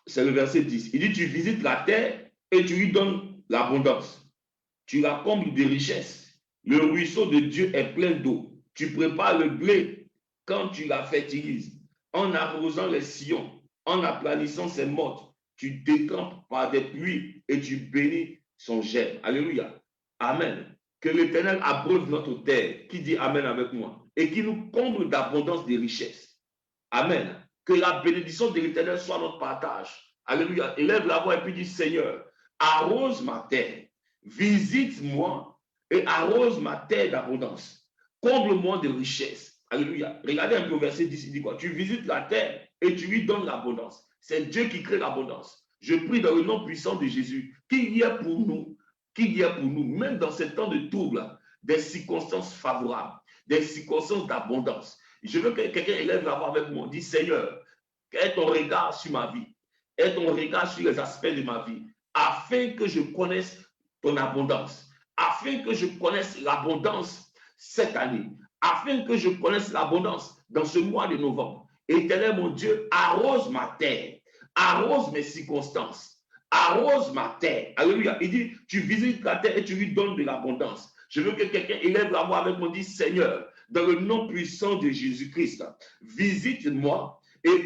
c'est le verset 10. Il dit, tu visites la terre et tu lui donnes l'abondance. Tu la combles de richesses. Le ruisseau de Dieu est plein d'eau. Tu prépares le blé quand tu la fertilises. En arrosant les sillons, en aplanissant ses mottes, tu détrempes par des pluies et tu bénis son germe. Alléluia. Amen. Que l'Éternel abreuve notre terre, qui dit Amen avec moi, et qui nous comble d'abondance de richesses. Amen. Que la bénédiction de l'Éternel soit notre partage. Alléluia. Élève la voix et puis dis Seigneur, arrose ma terre, visite-moi et arrose ma terre d'abondance. Comble-moi de richesses. Alléluia. Regardez un peu au verset 10, il dit quoi? Tu visites la terre et tu lui donnes l'abondance. C'est Dieu qui crée l'abondance. Je prie dans le nom puissant de Jésus qu'il y ait pour nous, même dans ces temps de trouble, des circonstances favorables, des circonstances d'abondance. Je veux que quelqu'un élève la voix avec moi. Dis Seigneur, aie ton regard sur ma vie, aie ton regard sur les aspects de ma vie, afin que je connaisse ton abondance, afin que je connaisse l'abondance cette année, afin que je connaisse l'abondance dans ce mois de novembre. Éternel mon Dieu, arrose ma terre, arrose mes circonstances, arrose ma terre. Alléluia. Il dit, tu visites la terre et tu lui donnes de l'abondance. Je veux que quelqu'un élève la voix avec moi, dit Seigneur, dans le nom puissant de Jésus-Christ, visite-moi et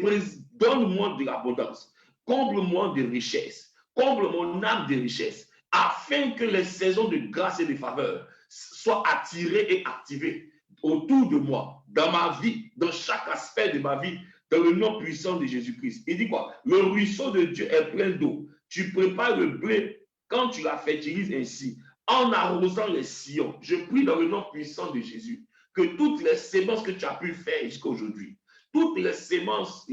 donne-moi de l'abondance. Comble-moi de richesses, comble mon âme de richesses, afin que les saisons de grâce et de faveur soient attirées et activées autour de moi, dans ma vie, dans chaque aspect de ma vie, dans le nom puissant de Jésus-Christ. Il dit quoi? Le ruisseau de Dieu est plein d'eau. Tu prépares le blé quand tu la fertilises ainsi, en arrosant les sillons. Je prie dans le nom puissant de Jésus que toutes les sémences que tu as pu faire jusqu'à aujourd'hui, toutes les sémences,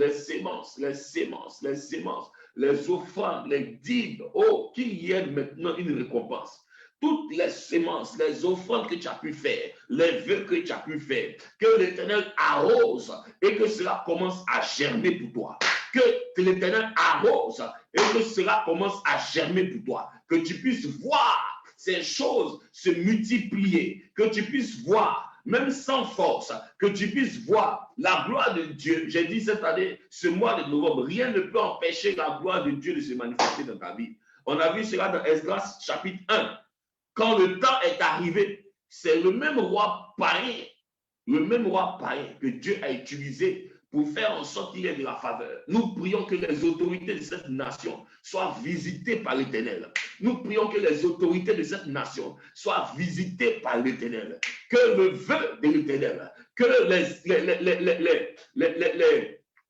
les offrandes, les dîmes, oh, qu'il y ait maintenant une récompense. Toutes les semences, les offrandes que tu as pu faire, les vœux que tu as pu faire, que l'Éternel arrose et que cela commence à germer pour toi. Que l'Éternel arrose et que cela commence à germer pour toi. Que tu puisses voir ces choses se multiplier, que tu puisses voir, même sans force, que tu puisses voir la gloire de Dieu. J'ai dit cette année, ce mois de novembre, rien ne peut empêcher la gloire de Dieu de se manifester dans ta vie. On a vu cela dans Esdras chapitre 1. Quand le temps est arrivé, c'est le même roi païen que Dieu a utilisé pour faire en sorte qu'il y ait de la faveur. Nous prions que les autorités de cette nation soient visitées par l'Éternel. Nous prions que les autorités de cette nation soient visitées par l'Éternel. Que le vœu de l'Éternel, que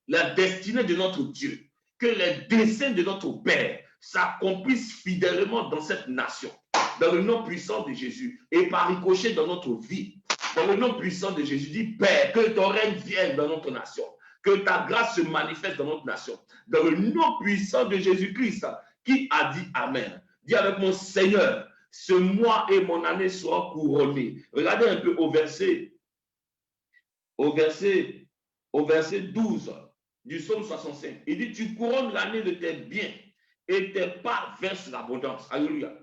la destinée de notre Dieu, que les desseins de notre Père s'accomplissent fidèlement dans cette nation. Dans le nom puissant de Jésus et par ricochet dans notre vie. Dans le nom puissant de Jésus, dis Père, que ton règne vienne dans notre nation, que ta grâce se manifeste dans notre nation. Dans le nom puissant de Jésus-Christ, qui a dit Amen. Dis avec mon Seigneur, ce mois et mon année seront couronnés. Regardez un peu au verset 12 du psaume 65. Il dit, tu couronnes l'année de tes biens et tes pas versent l'abondance. Alléluia.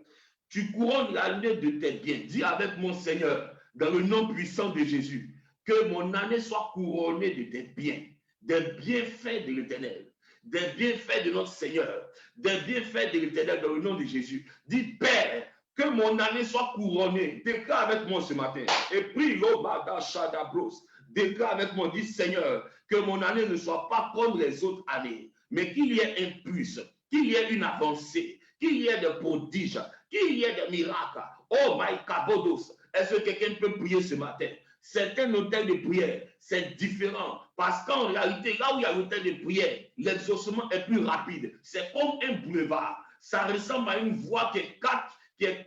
Tu couronnes l'année de tes biens. Dis avec mon Seigneur, dans le nom puissant de Jésus, que mon année soit couronnée de tes biens, des bienfaits de l'Éternel, des bienfaits de notre Seigneur, des bienfaits de l'Éternel dans le nom de Jésus. Dis Père, que mon année soit couronnée. Déclare avec moi ce matin. Et prie l'Obada Shadabros. Déclare avec moi, dis Seigneur, que mon année ne soit pas comme les autres années, mais qu'il y ait un plus, qu'il y ait une avancée, qu'il y ait des prodiges, qu'il y ait des miracles. Oh my kabodos. Est-ce que quelqu'un peut prier ce matin? Certains hôtels de prière, c'est différent. Parce qu'en réalité, là où il y a l'hôtel de prière, l'exaucement est plus rapide. C'est comme un boulevard. Ça ressemble à une voie qui est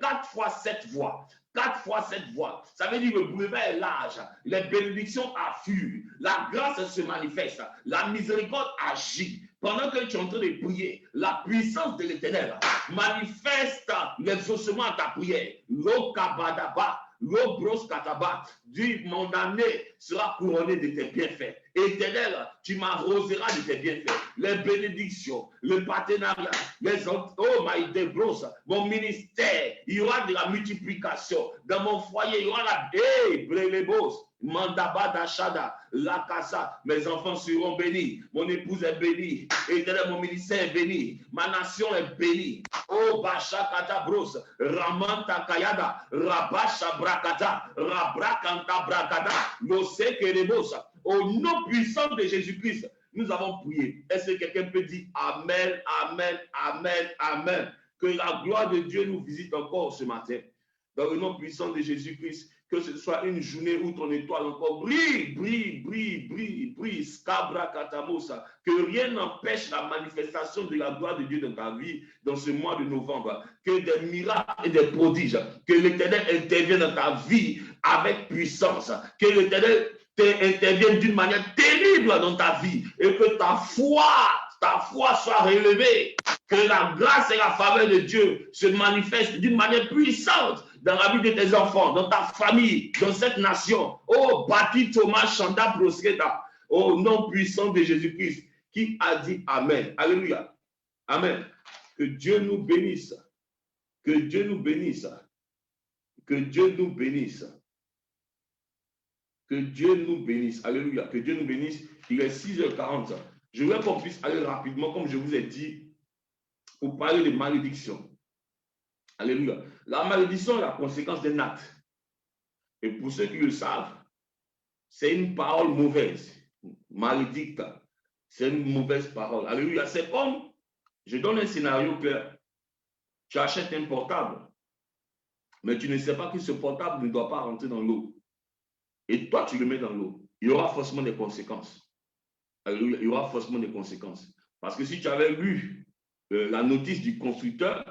4 fois 7 voies. 4 fois 7 voies. Ça veut dire que le boulevard est large. Les bénédictions affluent. La grâce se manifeste. La miséricorde agit. Pendant que tu es en train de prier, la puissance de l'Éternel manifeste l'exaucement à ta prière. L'okabadaba, l'obroskataba, dit mon année sera couronnée de tes bienfaits. Éternel, tu m'arroseras de tes bienfaits. Les bénédictions, le partenariat, oh my debros, mon ministère, il y aura de la multiplication. Dans mon foyer, il y aura la brelebos. Mandaba d'Achada, la casa, mes enfants seront bénis, mon épouse est bénie, Éternel, mon ministère est béni, ma nation est bénie. Oh Bachakata Bros, Ramanta Kayada, Rabasha Brakata, Rabrakanta Brakata, Lose Kerebos, au nom puissant de Jésus-Christ, nous avons prié. Est-ce que quelqu'un peut dire Amen, Amen, Amen, Amen? Que la gloire de Dieu nous visite encore ce matin. Dans le nom puissant de Jésus-Christ, que ce soit une journée où ton étoile encore brille, brille, brille, brille, brille, scabra katamosa, que rien n'empêche la manifestation de la gloire de Dieu dans ta vie dans ce mois de novembre, que des miracles et des prodiges, que l'Éternel intervienne dans ta vie avec puissance, que l'Éternel intervienne d'une manière terrible dans ta vie et que ta foi soit relevée, que la grâce et la faveur de Dieu se manifestent d'une manière puissante dans la vie de tes enfants, dans ta famille, dans cette nation. Oh, Bati Thomas Chanda Prosketa, au nom puissant de Jésus-Christ, qui a dit Amen. Alléluia. Amen. Que Dieu nous bénisse. Que Dieu nous bénisse. Que Dieu nous bénisse. Que Dieu nous bénisse. Alléluia. Que Dieu nous bénisse. Il est 6h40. Je veux qu'on puisse aller rapidement, comme je vous ai dit, pour parler de malédiction. Alléluia. La malédiction est la conséquence d'un acte. Et pour ceux qui le savent, c'est une parole mauvaise. Malédicte. C'est une mauvaise parole. Alléluia. C'est comme, je donne un scénario clair. Tu achètes un portable, mais tu ne sais pas que ce portable ne doit pas rentrer dans l'eau. Et toi, tu le mets dans l'eau. Il y aura forcément des conséquences. Alléluia. Il y aura forcément des conséquences. Parce que si tu avais lu la notice du constructeur,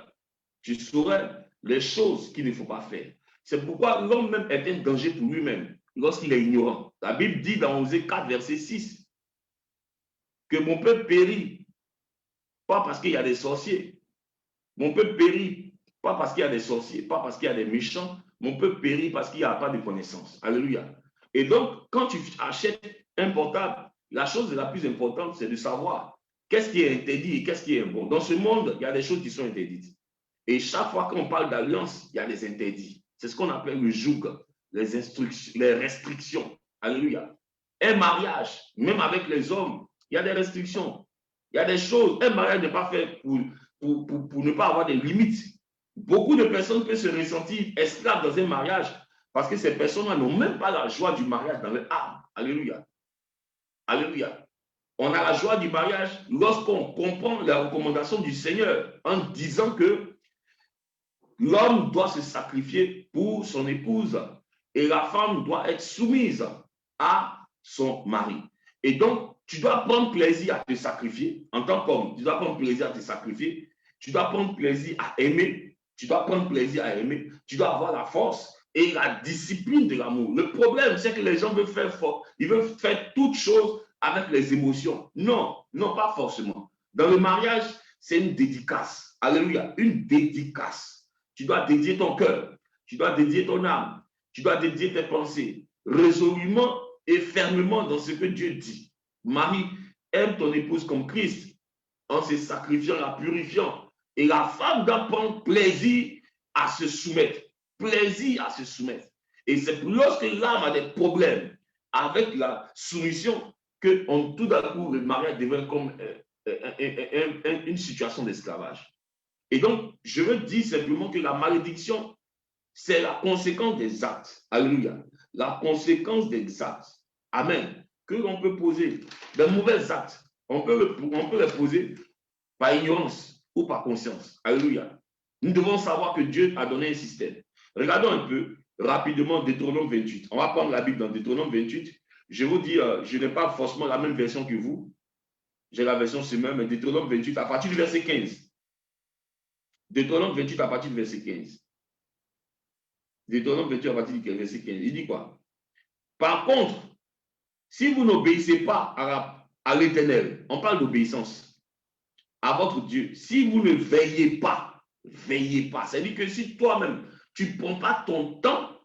tu saurais les choses qu'il ne faut pas faire. C'est pourquoi l'homme même est un danger pour lui-même lorsqu'il est ignorant. La Bible dit dans Osée 4, verset 6, que mon peuple périt pas parce qu'il y a des sorciers. Mon peuple périt, pas parce qu'il y a des sorciers, pas parce qu'il y a des méchants. Mon peuple périt parce qu'il n'y a pas de connaissance. Alléluia. Et donc, quand tu achètes un portable, la chose la plus importante, c'est de savoir qu'est-ce qui est interdit et qu'est-ce qui est bon. Dans ce monde, il y a des choses qui sont interdites. Et chaque fois qu'on parle d'alliance, il y a des interdits. C'est ce qu'on appelle le joug, les instructions, les restrictions. Alléluia. Un mariage, même avec les hommes, il y a des restrictions. Il y a des choses. Un mariage n'est pas fait pour ne pas avoir des limites. Beaucoup de personnes peuvent se ressentir esclaves dans un mariage parce que ces personnes-là n'ont même pas la joie du mariage dans leur âme. Alléluia. Alléluia. On a la joie du mariage lorsqu'on comprend les recommandations du Seigneur en disant que l'homme doit se sacrifier pour son épouse et la femme doit être soumise à son mari. Et donc, tu dois prendre plaisir à te sacrifier en tant qu'homme. Tu dois prendre plaisir à te sacrifier. Tu dois prendre plaisir à aimer. Tu dois prendre plaisir à aimer. Tu dois avoir la force et la discipline de l'amour. Le problème, c'est que les gens veulent faire fort. Ils veulent faire toutes choses avec les émotions. Non, non, pas forcément. Dans le mariage, c'est une dédicace. Alléluia, une dédicace. Tu dois dédier ton cœur. Tu dois dédier ton âme. Tu dois dédier tes pensées résolument et fermement dans ce que Dieu dit. Marie, aime ton épouse comme Christ en se sacrifiant, la purifiant. Et la femme doit prendre plaisir à se soumettre. Plaisir à se soumettre. Et c'est lorsque l'âme a des problèmes avec la soumission que tout d'un coup, le mariage devient comme une situation d'esclavage. Et donc, je veux dire simplement que la malédiction, c'est la conséquence des actes. Alléluia. La conséquence des actes. Amen. Que l'on peut poser de mauvais actes. On peut les poser par ignorance ou par conscience. Alléluia. Nous devons savoir que Dieu a donné un système. Regardons un peu rapidement Deutéronome 28. On va prendre la Bible dans Deutéronome 28. Je vous dis, je n'ai pas forcément la même version que vous. J'ai la version semaine, mais Deutéronome 28 à partir du verset 15. Deutéronome 28 à partir du verset 15. Deutéronome 28 à partir du verset 15. Il dit quoi? Par contre, si vous n'obéissez pas à l'Éternel, on parle d'obéissance à votre Dieu, si vous ne veillez pas, c'est-à-dire que si toi-même, tu ne prends pas ton temps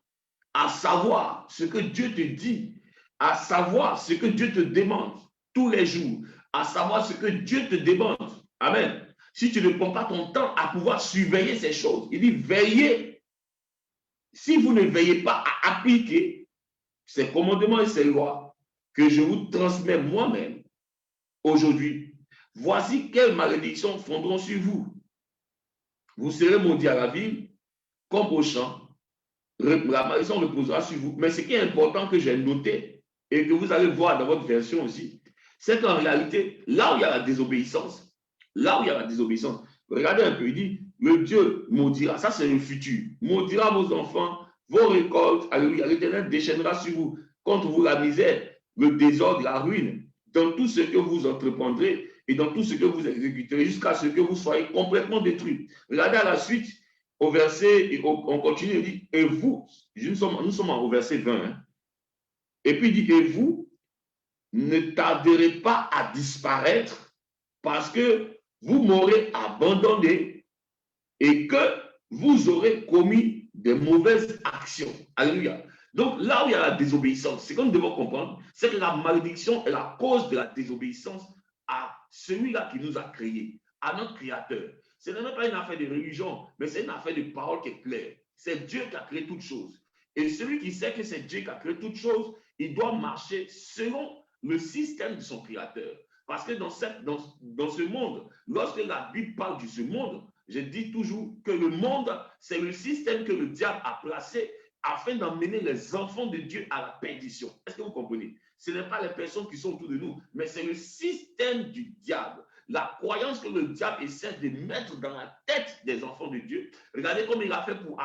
à savoir ce que Dieu te dit, à savoir ce que Dieu te demande tous les jours, à savoir ce que Dieu te demande. Amen. Si tu ne prends pas ton temps à pouvoir surveiller ces choses, il dit veillez. Si vous ne veillez pas à appliquer ces commandements et ces lois que je vous transmets moi-même aujourd'hui, voici quelles malédictions fondront sur vous. Vous serez maudits à la ville comme au champ. La malédiction reposera sur vous. Mais ce qui est important que j'ai noté et que vous allez voir dans votre version aussi, c'est qu'en réalité, là où il y a la désobéissance, regardez un peu, il dit, le Dieu maudira, ça c'est le futur, maudira vos enfants, vos récoltes, alléluia, l'Éternel déchaînera sur vous, contre vous la misère, le désordre, la ruine, dans tout ce que vous entreprendrez et dans tout ce que vous exécuterez, jusqu'à ce que vous soyez complètement détruits. Regardez à la suite, au verset, on continue, il dit, et vous, nous sommes au verset 20, hein, et puis il dit, et vous, ne tarderez pas à disparaître parce que vous m'aurez abandonné et que vous aurez commis de mauvaises actions. Alléluia. Donc là où il y a la désobéissance, ce que nous devons comprendre, c'est que la malédiction est la cause de la désobéissance à celui-là qui nous a créés, à notre Créateur. Ce n'est même pas une affaire de religion, mais c'est une affaire de parole qui est claire. C'est Dieu qui a créé toutes choses. Et celui qui sait que c'est Dieu qui a créé toutes choses, il doit marcher selon le système de son Créateur. Parce que dans ce monde, lorsque la Bible parle de ce monde, je dis toujours que le monde, c'est le système que le diable a placé afin d'emmener les enfants de Dieu à la perdition. Est-ce que vous comprenez? Ce n'est pas les personnes qui sont autour de nous, mais c'est le système du diable. La croyance que le diable essaie de mettre dans la tête des enfants de Dieu. Regardez comme il a fait pour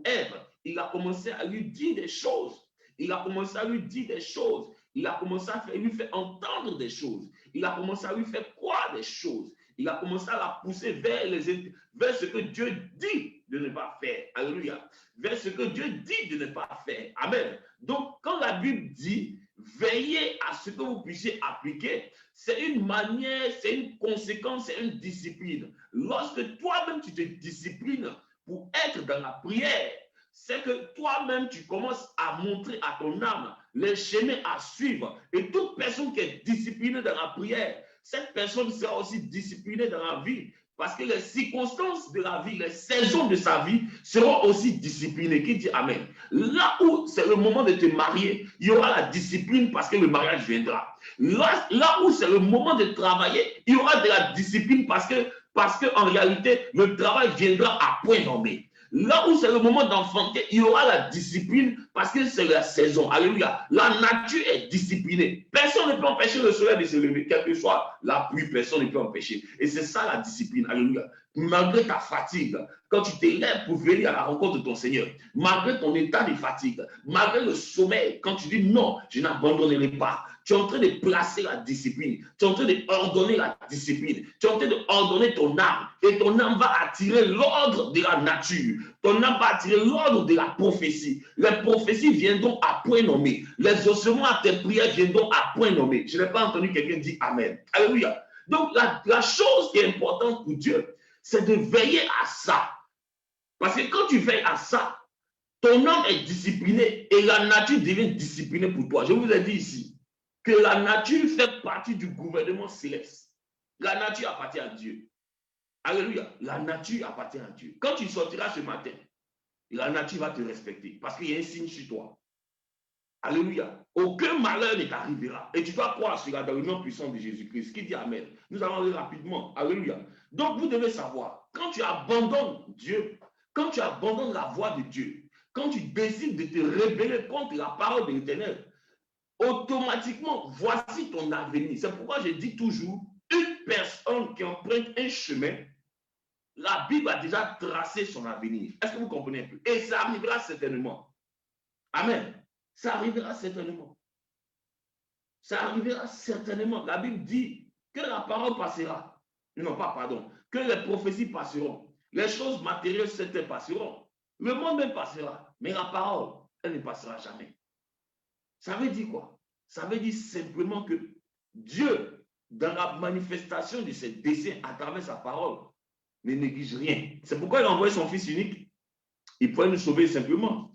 Ève. Il a commencé à lui dire des choses. Il a commencé à lui dire des choses. Il a commencé à lui faire entendre des choses. Il a commencé à lui faire croire des choses. Il a commencé à la pousser vers ce que Dieu dit de ne pas faire. Alléluia. Vers ce que Dieu dit de ne pas faire. Amen. Donc, quand la Bible dit veillez à ce que vous puissiez appliquer. C'est une manière, c'est une conséquence, c'est une discipline. Lorsque toi-même tu te disciplines pour être dans la prière, c'est que toi-même tu commences à montrer à ton âme les chemins à suivre. Et toute personne qui est disciplinée dans la prière, cette personne sera aussi disciplinée dans la vie. Parce que les circonstances de la vie, les saisons de sa vie seront aussi disciplinées. Qui dit Amen? Là où c'est le moment de te marier, il y aura la discipline parce que le mariage viendra. Là où c'est le moment de travailler, il y aura de la discipline parce que en réalité, le travail viendra à point nommé. Là où c'est le moment d'enfanter, il y aura la discipline parce que c'est la saison. Alléluia. La nature est disciplinée. Personne ne peut empêcher le soleil de se lever. Quelle que soit la pluie, personne ne peut empêcher. Et c'est ça la discipline. Alléluia. Malgré ta fatigue, quand tu t'élèves pour venir à la rencontre de ton Seigneur, malgré ton état de fatigue, malgré le sommeil, quand tu dis non, je n'abandonnerai pas. Tu es en train de placer la discipline. Tu es en train d'ordonner la discipline. Tu es en train d'ordonner ton âme. Et ton âme va attirer l'ordre de la nature. Ton âme va attirer l'ordre de la prophétie. Les prophéties viendront à point nommé. Les ossements à tes prières viendront à point nommé. Je n'ai pas entendu quelqu'un dire Amen. Alléluia. Donc, la chose qui est importante pour Dieu, c'est de veiller à ça. Parce que quand tu veilles à ça, ton âme est disciplinée et la nature devient disciplinée pour toi. Je vous ai dit ici que la nature fait partie du gouvernement céleste. La nature appartient à Dieu. Alléluia. La nature appartient à Dieu. Quand tu sortiras ce matin, la nature va te respecter parce qu'il y a un signe sur toi. Alléluia. Aucun malheur ne t'arrivera. Et tu vas croire cela dans le nom puissant de Jésus-Christ. Qui dit Amen. Nous allons aller rapidement. Alléluia. Donc, vous devez savoir, quand tu abandonnes Dieu, quand tu abandonnes la voie de Dieu, quand tu décides de te rebeller contre la parole de l'Éternel, automatiquement, voici ton avenir. C'est pourquoi je dis toujours, une personne qui emprunte un chemin, la Bible a déjà tracé son avenir. Est-ce que vous comprenez un peu? Et ça arrivera certainement. Amen. Ça arrivera certainement. Ça arrivera certainement. La Bible dit que la parole passera. Non, pas pardon. Que les prophéties passeront. Les choses matérielles, certaines passeront. Le monde même passera. Mais la parole, elle ne passera jamais. Ça veut dire quoi? Ça veut dire simplement que Dieu, dans la manifestation de ses desseins à travers sa parole, ne néglige rien. C'est pourquoi il a envoyé son Fils unique. Il pouvait nous sauver simplement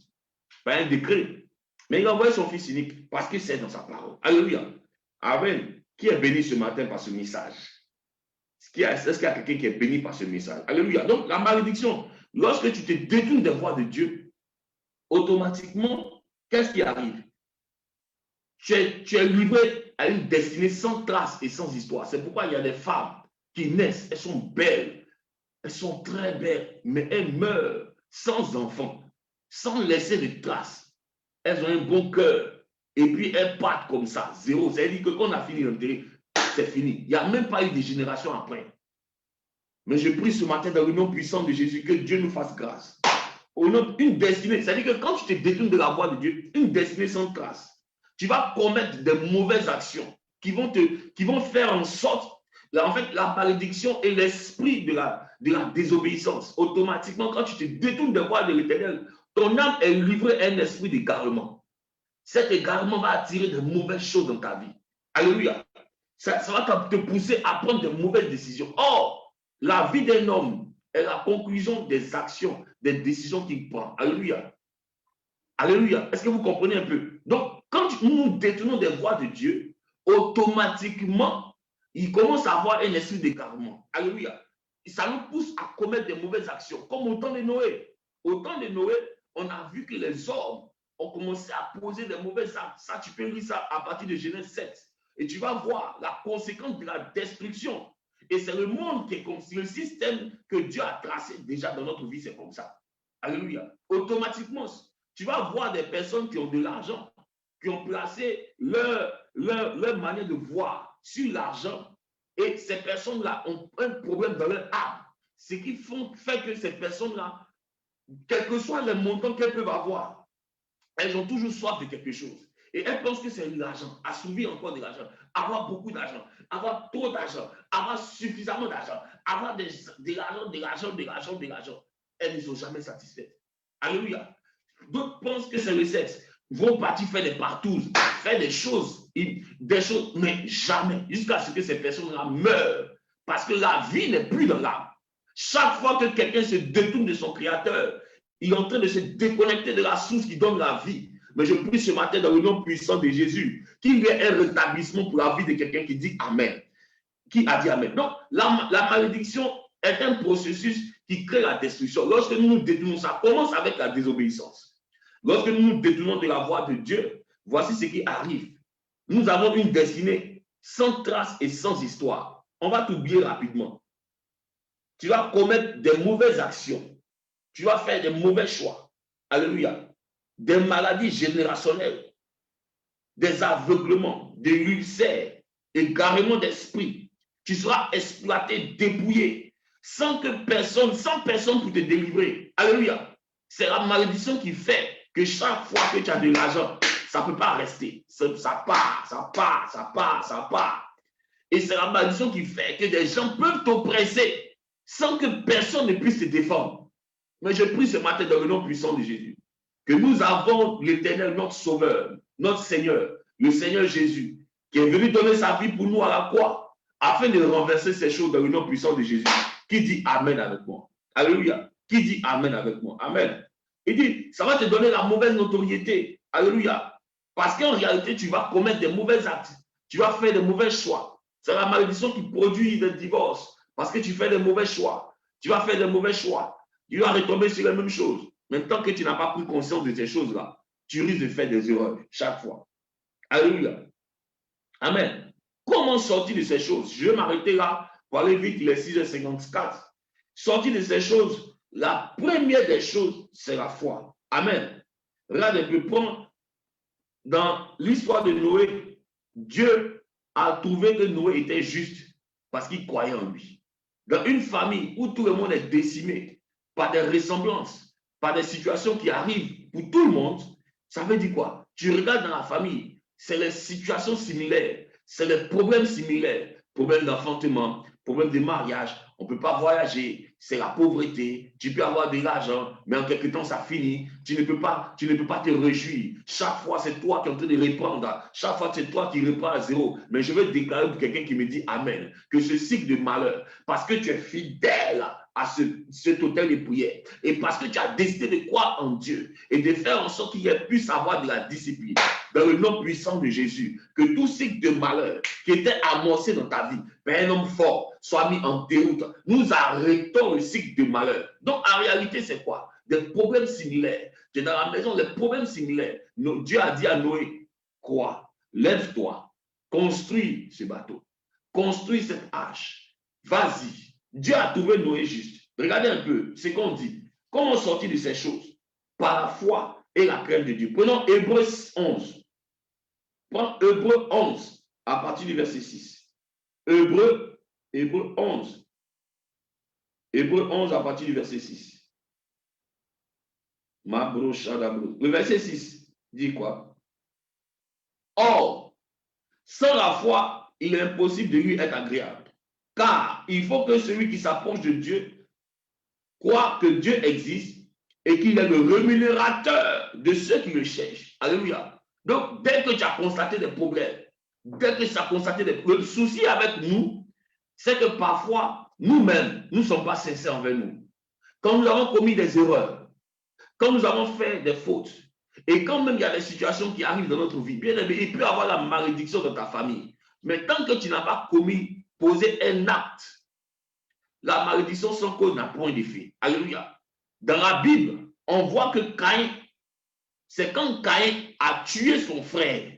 par un décret. Mais il a envoyé son Fils unique parce que c'est dans sa parole. Alléluia. Amen. Qui est béni ce matin par ce message? Est-ce qu'il y a quelqu'un qui est béni par ce message? Alléluia. Donc, la malédiction, lorsque tu te détournes des voies de Dieu, automatiquement, qu'est-ce qui arrive? Tu es livré à une destinée sans trace et sans histoire. C'est pourquoi il y a des femmes qui naissent, elles sont belles, elles sont très belles, mais elles meurent sans enfants, sans laisser de traces. Elles ont un bon cœur, et puis elles partent comme ça, zéro. C'est-à-dire que quand on a fini l'enterrer, c'est fini. Il n'y a même pas eu de génération après. Mais je prie ce matin dans le nom puissant de Jésus que Dieu nous fasse grâce. Une destinée, c'est-à-dire que quand tu te détournes de la voie de Dieu, une destinée sans trace, tu vas commettre des mauvaises actions qui vont faire en sorte, en fait, la malédiction et l'esprit de la désobéissance. Automatiquement, quand tu te détournes des voies de l'Éternel, ton âme est livrée à un esprit d'égarement. Cet égarement va attirer de mauvaises choses dans ta vie. Alléluia. Ça va te pousser à prendre de mauvaises décisions. Or, la vie d'un homme est la conclusion des actions, des décisions qu'il prend. Alléluia. Alléluia. Est-ce que vous comprenez un peu? Donc, quand nous nous détournons des voies de Dieu, automatiquement, il commence à avoir un esprit d'égarement. Alléluia. Et ça nous pousse à commettre des mauvaises actions, comme au temps de Noé. Au temps de Noé, on a vu que les hommes ont commencé à poser des mauvaises actes. Ça, tu peux lire ça à partir de Genèse 7. Et tu vas voir la conséquence de la destruction. Et c'est le monde qui est comme si le système que Dieu a tracé déjà dans notre vie, c'est comme ça. Alléluia. Automatiquement, tu vas voir des personnes qui ont de l'argent, qui ont placé leur manière de voir sur l'argent. Et ces personnes-là ont un problème dans leur âme. Ce qui fait que ces personnes-là, quels que soient les montants qu'elles peuvent avoir, elles ont toujours soif de quelque chose. Et elles pensent que c'est l'argent, assouvir encore de l'argent, avoir beaucoup d'argent, avoir trop d'argent, avoir suffisamment d'argent, avoir de l'argent. Elles ne sont jamais satisfaites. Alléluia. D'autres pensent que c'est le sexe. vont partir faire des partous, faire des choses, mais jamais, jusqu'à ce que ces personnes-là meurent. Parce que la vie n'est plus dans l'âme. Chaque fois que quelqu'un se détourne de son Créateur, il est en train de se déconnecter de la source qui donne la vie. Mais je prie ce matin dans le nom puissant de Jésus qu'il y ait un rétablissement pour la vie de quelqu'un qui dit Amen. Qui a dit Amen. Donc, la malédiction est un processus qui crée la destruction. Lorsque nous nous détournons, ça commence avec la désobéissance. Lorsque nous nous détournons de la voie de Dieu, voici ce qui arrive. Nous avons une destinée sans trace et sans histoire. On va t'oublier rapidement. Tu vas commettre des mauvaises actions. Tu vas faire des mauvais choix. Alléluia. Des maladies générationnelles, des aveuglements, des ulcères, égarements d'esprit. Tu seras exploité, dépouillé, sans personne pour te délivrer. Alléluia. C'est la malédiction qui fait que chaque fois que tu as de l'argent, ça ne peut pas rester. Ça part. Et c'est la malédiction qui fait que des gens peuvent t'oppresser sans que personne ne puisse te défendre. Mais je prie ce matin dans le nom puissant de Jésus que nous avons l'Éternel, notre Sauveur, notre Seigneur, le Seigneur Jésus, qui est venu donner sa vie pour nous à la croix, afin de renverser ces choses dans le nom puissant de Jésus. Qui dit Amen avec moi? Alléluia. Qui dit Amen avec moi? Amen. Il dit, ça va te donner la mauvaise notoriété. Alléluia. Parce qu'en réalité, tu vas commettre des mauvais actes. Tu vas faire des mauvais choix. C'est la malédiction qui produit le divorce. Parce que tu fais des mauvais choix. Tu vas faire des mauvais choix. Tu vas retomber sur les mêmes choses. Mais tant que tu n'as pas pris conscience de ces choses-là, tu risques de faire des erreurs chaque fois. Alléluia. Amen. Comment sortir de ces choses? Je vais m'arrêter là pour aller vite, il est 6h54. Sortir de ces choses, la première des choses, c'est la foi. Amen. Regarde un peu, prends dans l'histoire de Noé, Dieu a trouvé que Noé était juste parce qu'il croyait en lui. Dans une famille où tout le monde est décimé par des ressemblances, par des situations qui arrivent pour tout le monde, ça veut dire quoi? Tu regardes dans la famille, c'est les situations similaires, c'est les problèmes similaires, problème d'enfantement, problème de mariage, on ne peut pas voyager, c'est la pauvreté, tu peux avoir de l'argent, mais en quelque temps ça finit, tu ne peux pas te réjouir. Chaque fois c'est toi qui es en train de répandre, chaque fois c'est toi qui reprends à zéro. Mais je vais déclarer pour quelqu'un qui me dit Amen, que ce cycle de malheur, parce que tu es fidèle à cet autel de prière, et parce que tu as décidé de croire en Dieu et de faire en sorte qu'il puisse avoir de la discipline, dans le nom puissant de Jésus, que tout cycle de malheur qui était amorcé dans ta vie, par un homme fort, soit mis en déroute. Nous arrêtons le cycle de malheur. Donc en réalité, c'est quoi? Des problèmes similaires. Tu es dans la maison, les problèmes similaires. Dieu a dit à Noé, crois, lève-toi, construis ce bateau, construis cette arche, vas-y. Dieu a trouvé Noé juste. Regardez un peu ce qu'on dit. Comment sortir de ces choses? Par la foi et la crainte de Dieu. Prenons Hébreux 11. Prends Hébreux 11 à partir du verset 6. Hébreux 11. Hébreux 11 à partir du verset 6. Le verset 6 dit quoi? Or, sans la foi, il est impossible de lui être agréable. Car il faut que celui qui s'approche de Dieu croit que Dieu existe et qu'il est le rémunérateur de ceux qui le cherchent. Alléluia. Donc, dès que tu as constaté des problèmes, dès que tu as constaté des problèmes, le souci avec nous, c'est que parfois, nous-mêmes, nous ne sommes pas sincères envers nous. Quand nous avons commis des erreurs, quand nous avons fait des fautes, et quand même il y a des situations qui arrivent dans notre vie, bien aimé, il peut y avoir la malédiction dans ta famille. Mais tant que tu n'as pas posé un acte, la malédiction sans cause n'a point d'effet. Alléluia. Dans la Bible, on voit que Caïn, c'est quand Caïn a tué son frère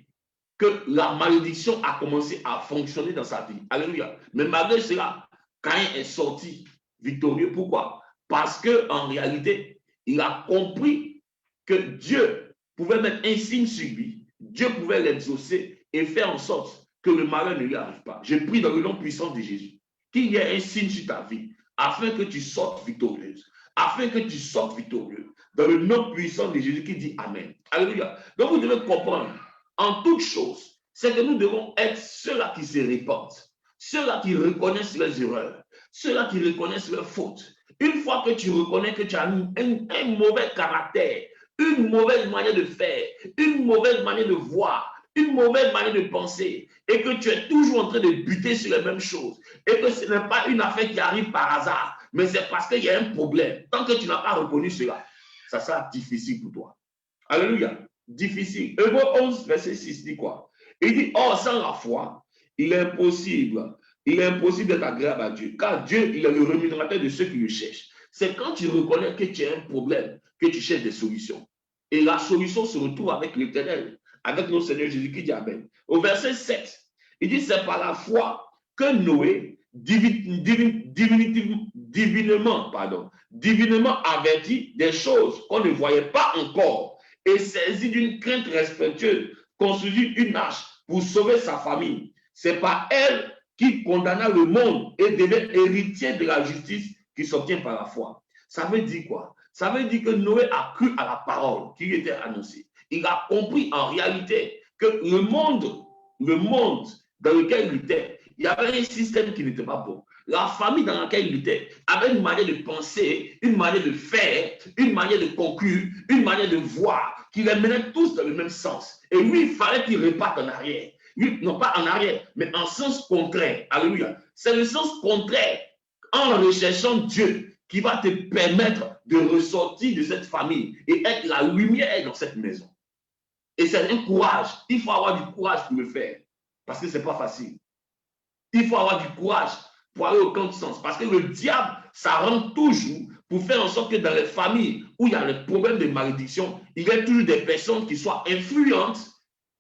que la malédiction a commencé à fonctionner dans sa vie. Alléluia. Mais malgré cela, Caïn est sorti victorieux. Pourquoi? Parce qu'en réalité, il a compris que Dieu pouvait mettre un signe sur lui, Dieu pouvait l'exaucer et faire en sorte que le malheur ne lui arrive pas. Je prie dans le nom puissant de Jésus qu'il y ait un signe sur ta vie afin que tu sortes victorieuse, afin que tu sortes victorieux dans le nom puissant de Jésus qui dit Amen. Alléluia. Donc vous devez comprendre en toute chose, c'est que nous devons être ceux-là qui se répandent, ceux-là qui reconnaissent leurs erreurs, ceux-là qui reconnaissent leurs fautes. Une fois que tu reconnais que tu as un mauvais caractère, une mauvaise manière de faire, une mauvaise manière de voir, une mauvaise manière de penser, et que tu es toujours en train de buter sur les mêmes choses, et que ce n'est pas une affaire qui arrive par hasard, mais c'est parce qu'il y a un problème. Tant que tu n'as pas reconnu cela, ça sera difficile pour toi. Alléluia. Difficile. Hébreux 11, verset 6 dit quoi? Il dit, or, sans la foi, il est impossible d'être agréable à Dieu, car Dieu, il est le rémunérateur de ceux qui le cherchent. C'est quand tu reconnais que tu as un problème, que tu cherches des solutions. Et la solution se retrouve avec l'Éternel, avec notre Seigneur Jésus-Christ dit Amen. Au verset 7, il dit, c'est par la foi que Noé, divinement averti des choses qu'on ne voyait pas encore, et saisi d'une crainte respectueuse, construisit une arche pour sauver sa famille. C'est par elle qu'il condamna le monde et devint héritier de la justice qui s'obtient par la foi. Ça veut dire quoi? Ça veut dire que Noé a cru à la parole qui lui était annoncée. Il a compris en réalité que le monde dans lequel il était, il y avait un système qui n'était pas bon. La famille dans laquelle il était avait une manière de penser, une manière de faire, une manière de conclure, une manière de voir, qui les menait tous dans le même sens. Et lui, il fallait qu'il reparte en arrière. Lui, non pas en arrière, mais en sens contraire. Alléluia. C'est le sens contraire en recherchant Dieu qui va te permettre de ressortir de cette famille et être la lumière dans cette maison. Et c'est un courage. Il faut avoir du courage pour le faire. Parce que ce n'est pas facile. Il faut avoir du courage pour aller au camp de sens. Parce que le diable, ça rentre toujours pour faire en sorte que dans les familles où il y a le problème de malédiction, il y a toujours des personnes qui soient influentes,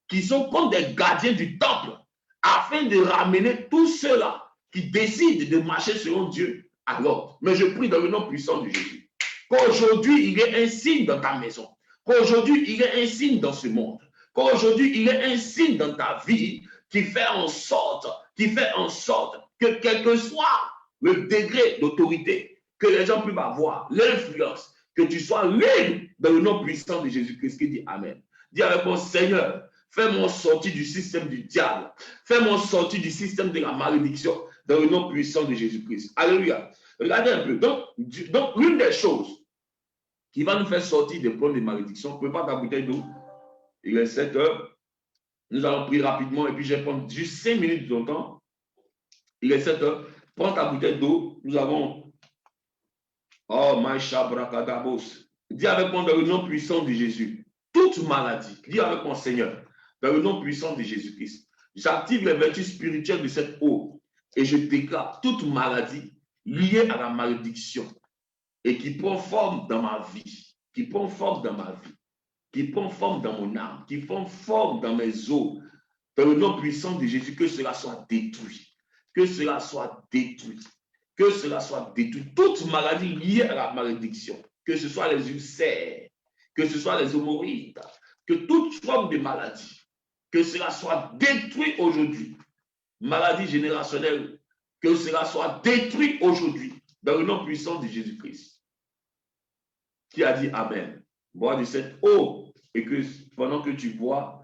qui sont comme des gardiens du temple, afin de ramener tous ceux-là qui décident de marcher selon Dieu à l'ordre. Mais je prie dans le nom puissant de Jésus, qu'aujourd'hui, il y ait un signe dans ta maison, qu'aujourd'hui, il y ait un signe dans ce monde, qu'aujourd'hui, il y ait un signe dans ta vie qui fait en sorte que quel que soit le degré d'autorité que les gens peuvent avoir, l'influence, que tu sois libre dans le nom puissant de Jésus-Christ qui dit Amen. Dis avec mon Seigneur, fais-moi sortir du système du diable, fais-moi sortir du système de la malédiction dans le nom puissant de Jésus-Christ. Alléluia. Regardez un peu. Donc l'une des choses qui va nous faire sortir des problèmes de malédiction, prépare ta bouteille d'eau. Il est 7 heures. Nous allons prier rapidement et puis je vais prendre juste 5 minutes de ton temps. Il est 7 heures. Prends ta bouteille d'eau. Nous avons. Oh, my Shabrakadabos. Dis avec moi dans le nom puissant de Jésus. Toute maladie. Dis avec mon Seigneur. Dans le nom puissant de Jésus-Christ. J'active les vertus spirituelles de cette eau et je déclare toute maladie liée à la malédiction et qui prend forme dans ma vie, qui prend forme dans ma vie, qui prend forme dans mon âme, qui prend forme dans mes os, dans le nom puissant de Jésus, que cela soit détruit, que cela soit détruit, que cela soit détruit. Toute maladie liée à la malédiction, que ce soit les ulcères, que ce soit les hémorroïdes, que toute forme de maladie, que cela soit détruit aujourd'hui. Maladie générationnelle, que cela soit détruit aujourd'hui, dans le nom puissant de Jésus-Christ. Qui a dit Amen. Bois de cette eau et que pendant que tu bois,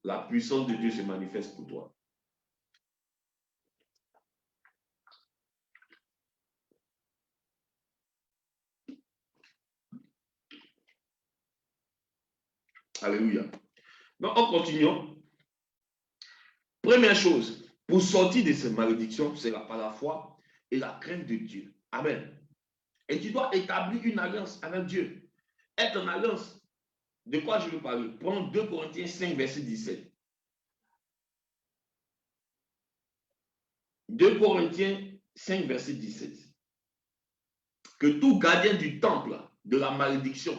la puissance de Dieu se manifeste pour toi. Alléluia. Donc, en continuant, première chose, pour sortir de ces malédictions, c'est par la foi et la crainte de Dieu. Amen. Et tu dois établir une alliance avec Dieu. Être en alliance. De quoi je veux parler? Prends 2 Corinthiens 5, verset 17. 2 Corinthiens 5, verset 17. Que tout gardien du temple de la malédiction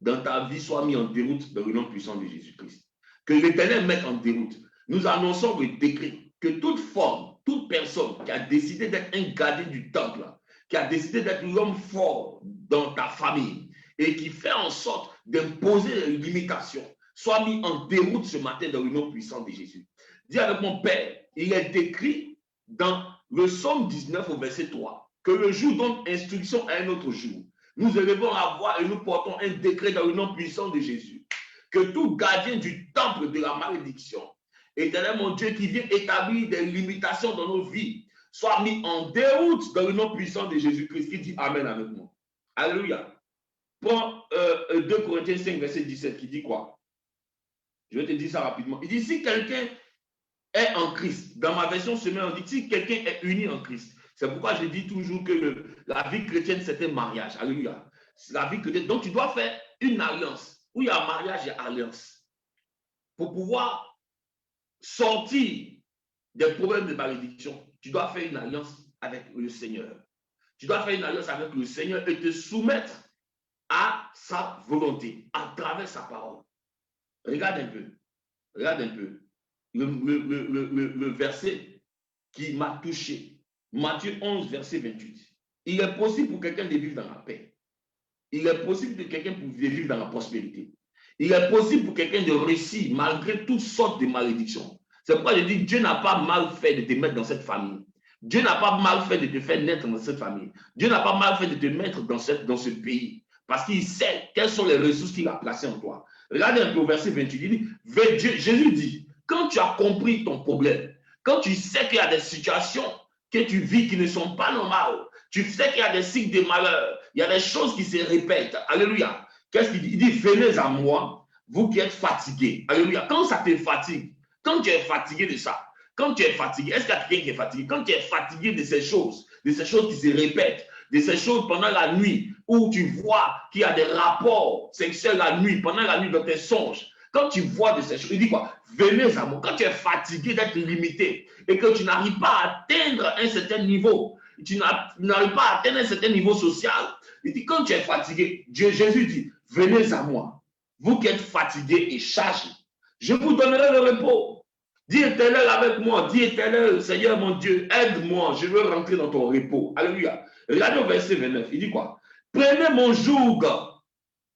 dans ta vie soit mis en déroute dans le nom puissant de Jésus-Christ. Que l'Éternel mette en déroute. Nous annonçons le décret que toute forme, toute personne qui a décidé d'être un gardien du temple, qui a décidé d'être l'homme fort dans ta famille et qui fait en sorte d'imposer les limitations, soit mis en déroute ce matin dans le nom puissant de Jésus. Dis avec mon Père, il est écrit dans le psaume 19 au verset 3 que le jour donne instruction à un autre jour. Nous élevons la voix et nous portons un décret dans le nom puissant de Jésus. Que tout gardien du temple de la malédiction, Éternel mon Dieu, qui vient établir des limitations dans nos vies, soit mis en déroute dans le nom puissant de Jésus-Christ, qui dit Amen avec moi. Alléluia. Prends 2 Corinthiens 5, verset 17, qui dit quoi? Je vais te dire ça rapidement. Il dit, si quelqu'un est en Christ, dans ma version semaine, on dit, si quelqu'un est uni en Christ. C'est pourquoi je dis toujours que la vie chrétienne, c'est un mariage. Alléluia. La vie chrétienne. Donc, tu dois faire une alliance. Où il y a mariage, il y a alliance. Pour pouvoir sortir des problèmes de malédiction, tu dois faire une alliance avec le Seigneur. Tu dois faire une alliance avec le Seigneur et te soumettre à sa volonté, à travers sa parole. Regarde un peu. Regarde un peu. Le verset qui m'a touché. Matthieu 11, verset 28. Il est possible pour quelqu'un de vivre dans la paix. Il est possible pour quelqu'un de vivre dans la prospérité. Il est possible pour quelqu'un de réussir malgré toutes sortes de malédictions. C'est pourquoi je dis, Dieu n'a pas mal fait de te mettre dans cette famille. Dieu n'a pas mal fait de te faire naître dans cette famille. Dieu n'a pas mal fait de te mettre dans ce pays. Parce qu'il sait quelles sont les ressources qu'il a placées en toi. Regardez un peu au verset 28. Il dit, Jésus dit, quand tu as compris ton problème, quand tu sais qu'il y a des situations que tu vis qui ne sont pas normales, tu sais qu'il y a des cycles de malheur, il y a des choses qui se répètent. Alléluia. Qu'est-ce qu'il dit? Il dit, venez à moi, vous qui êtes fatigués. Alléluia. Quand ça te fatigue, quand tu es fatigué de ça, quand tu es fatigué, est-ce qu'il y a quelqu'un qui est fatigué? Quand tu es fatigué de ces choses qui se répètent, de ces choses pendant la nuit, où tu vois qu'il y a des rapports sexuels la nuit, pendant la nuit dans tes songes, quand tu vois de ces choses, il dit quoi? Venez à moi. Quand tu es fatigué d'être limité et que tu n'arrives pas à atteindre un certain niveau, tu n'arrives pas à atteindre un certain niveau social, il dit quand tu es fatigué, Jésus dit, venez à moi. Vous qui êtes fatigués et chargés, je vous donnerai le repos. Dis Éternel avec moi, dis Éternel, Seigneur mon Dieu, aide-moi, je veux rentrer dans ton repos. Alléluia. Regardez au verset 29, il dit quoi? Prenez mon joug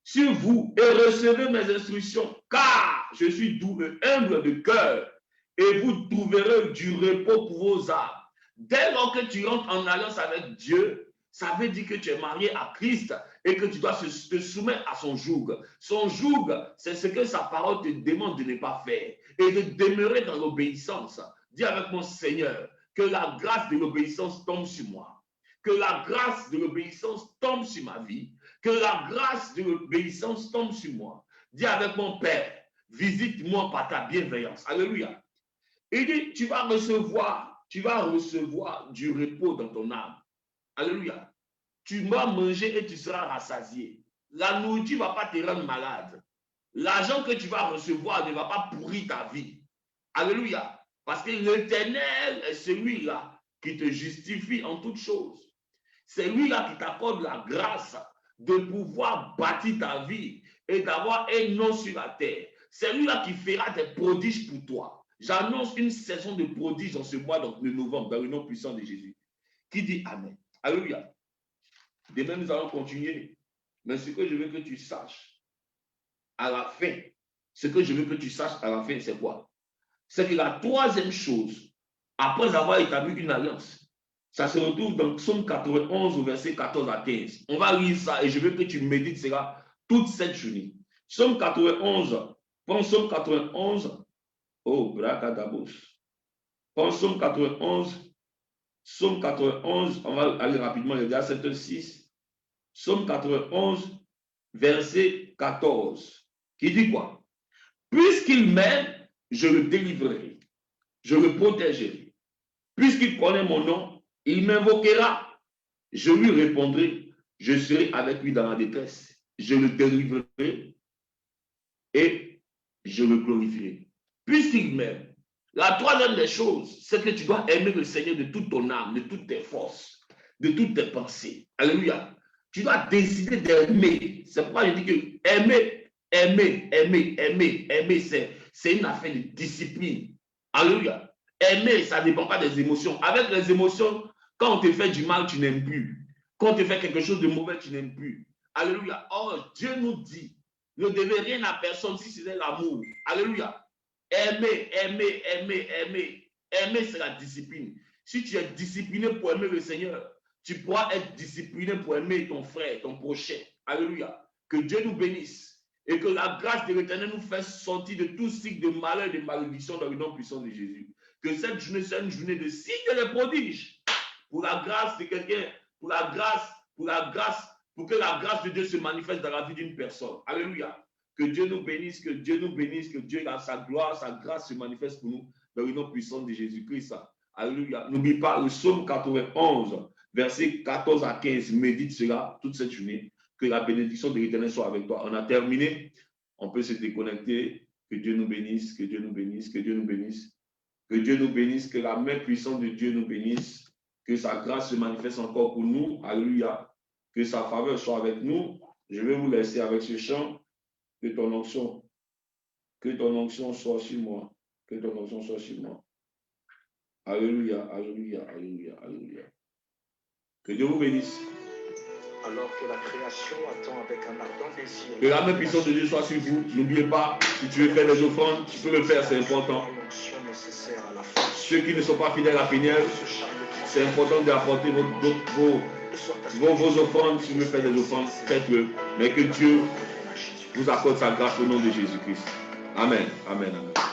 sur vous et recevez mes instructions, car je suis doux et humble de cœur, et vous trouverez du repos pour vos âmes. Dès lors que tu rentres en alliance avec Dieu, ça veut dire que tu es marié à Christ et que tu dois te soumettre à son joug. Son joug, c'est ce que sa parole te demande de ne pas faire et de demeurer dans l'obéissance. Dis avec mon Seigneur, que la grâce de l'obéissance tombe sur moi, que la grâce de l'obéissance tombe sur ma vie, que la grâce de l'obéissance tombe sur moi. Dis avec mon Père, visite-moi par ta bienveillance. Alléluia. Il dit, tu vas recevoir du repos dans ton âme. Alléluia. Tu vas manger et tu seras rassasié. La nourriture ne va pas te rendre malade. L'argent que tu vas recevoir ne va pas pourrir ta vie. Alléluia. Parce que l'Éternel est celui-là qui te justifie en toutes choses. C'est lui-là qui t'accorde la grâce de pouvoir bâtir ta vie et d'avoir un nom sur la terre. C'est lui-là qui fera des prodiges pour toi. J'annonce une saison de prodiges dans ce mois de novembre, dans le nom puissant de Jésus. Qui dit Amen? Alléluia. Demain, nous allons continuer. Mais ce que je veux que tu saches à la fin, c'est quoi? C'est que la troisième chose, après avoir établi une alliance, ça se retrouve dans Psaume 91 au verset 14 à 15. On va lire ça et je veux que tu médites cela toute cette journée. Psaume 91, prends Psaume 91, oh, bracadabos. Prends Psaume 91, on va aller rapidement, le verset 6. Psaume 91, verset 14, qui dit quoi? Puisqu'il m'aime, je le délivrerai, je le protégerai. Puisqu'il connaît mon nom, il m'invoquera, je lui répondrai, je serai avec lui dans la détresse, je le délivrerai et je le glorifierai. Puisqu'il m'aime. La troisième des choses, c'est que tu dois aimer le Seigneur de toute ton âme, de toutes tes forces, de toutes tes pensées. Alléluia. Tu dois décider d'aimer. C'est pourquoi je dis que aimer, c'est une affaire de discipline. Alléluia. Aimer, ça ne dépend pas des émotions. Avec les émotions, quand on te fait du mal, tu n'aimes plus. Quand on te fait quelque chose de mauvais, tu n'aimes plus. Alléluia. Or, Dieu nous dit, ne devez rien à personne si c'est l'amour. Alléluia. Aimer, c'est la discipline. Si tu es discipliné pour aimer le Seigneur, tu pourras être discipliné pour aimer ton frère, ton prochain. Alléluia. Que Dieu nous bénisse et que la grâce de l'Éternel nous fasse sortir de tout cycle de malheur et de malédiction dans le nom puissant de Jésus. Que cette journée soit une journée de signes et de prodiges. Pour la grâce de quelqu'un, pour la grâce pour que la grâce de Dieu se manifeste dans la vie d'une personne. Alléluia. Que Dieu nous bénisse, que Dieu nous bénisse, que Dieu, sa gloire, sa grâce se manifeste pour nous dans le nom puissant de Jésus-Christ. Alléluia. N'oublie pas le psaume 91, versets 14 à 15. Médite cela toute cette journée. Que la bénédiction de l'Éternel soit avec toi. On a terminé. On peut se déconnecter. Que Dieu nous bénisse, que Dieu nous bénisse, que Dieu nous bénisse. Que Dieu nous bénisse, que la main puissante de Dieu nous bénisse. Que sa grâce se manifeste encore pour nous. Alléluia. Que sa faveur soit avec nous. Je vais vous laisser avec ce chant. Que ton onction soit sur moi. Que ton onction soit sur moi. Alléluia, alléluia, alléluia, alléluia. Que Dieu vous bénisse. Alors que la création attend avec un ardent désir. Que la main puissante de Dieu soit sur vous. N'oubliez pas, si tu veux faire des offrandes, tu peux le faire, c'est important. Ceux qui ne sont pas fidèles à Peniel, c'est important d'apporter vos offrandes. Si vous voulez faire des offrandes, faites-le. Mais que Dieu vous accorde sa grâce au nom de Jésus-Christ. Amen. Amen. Amen.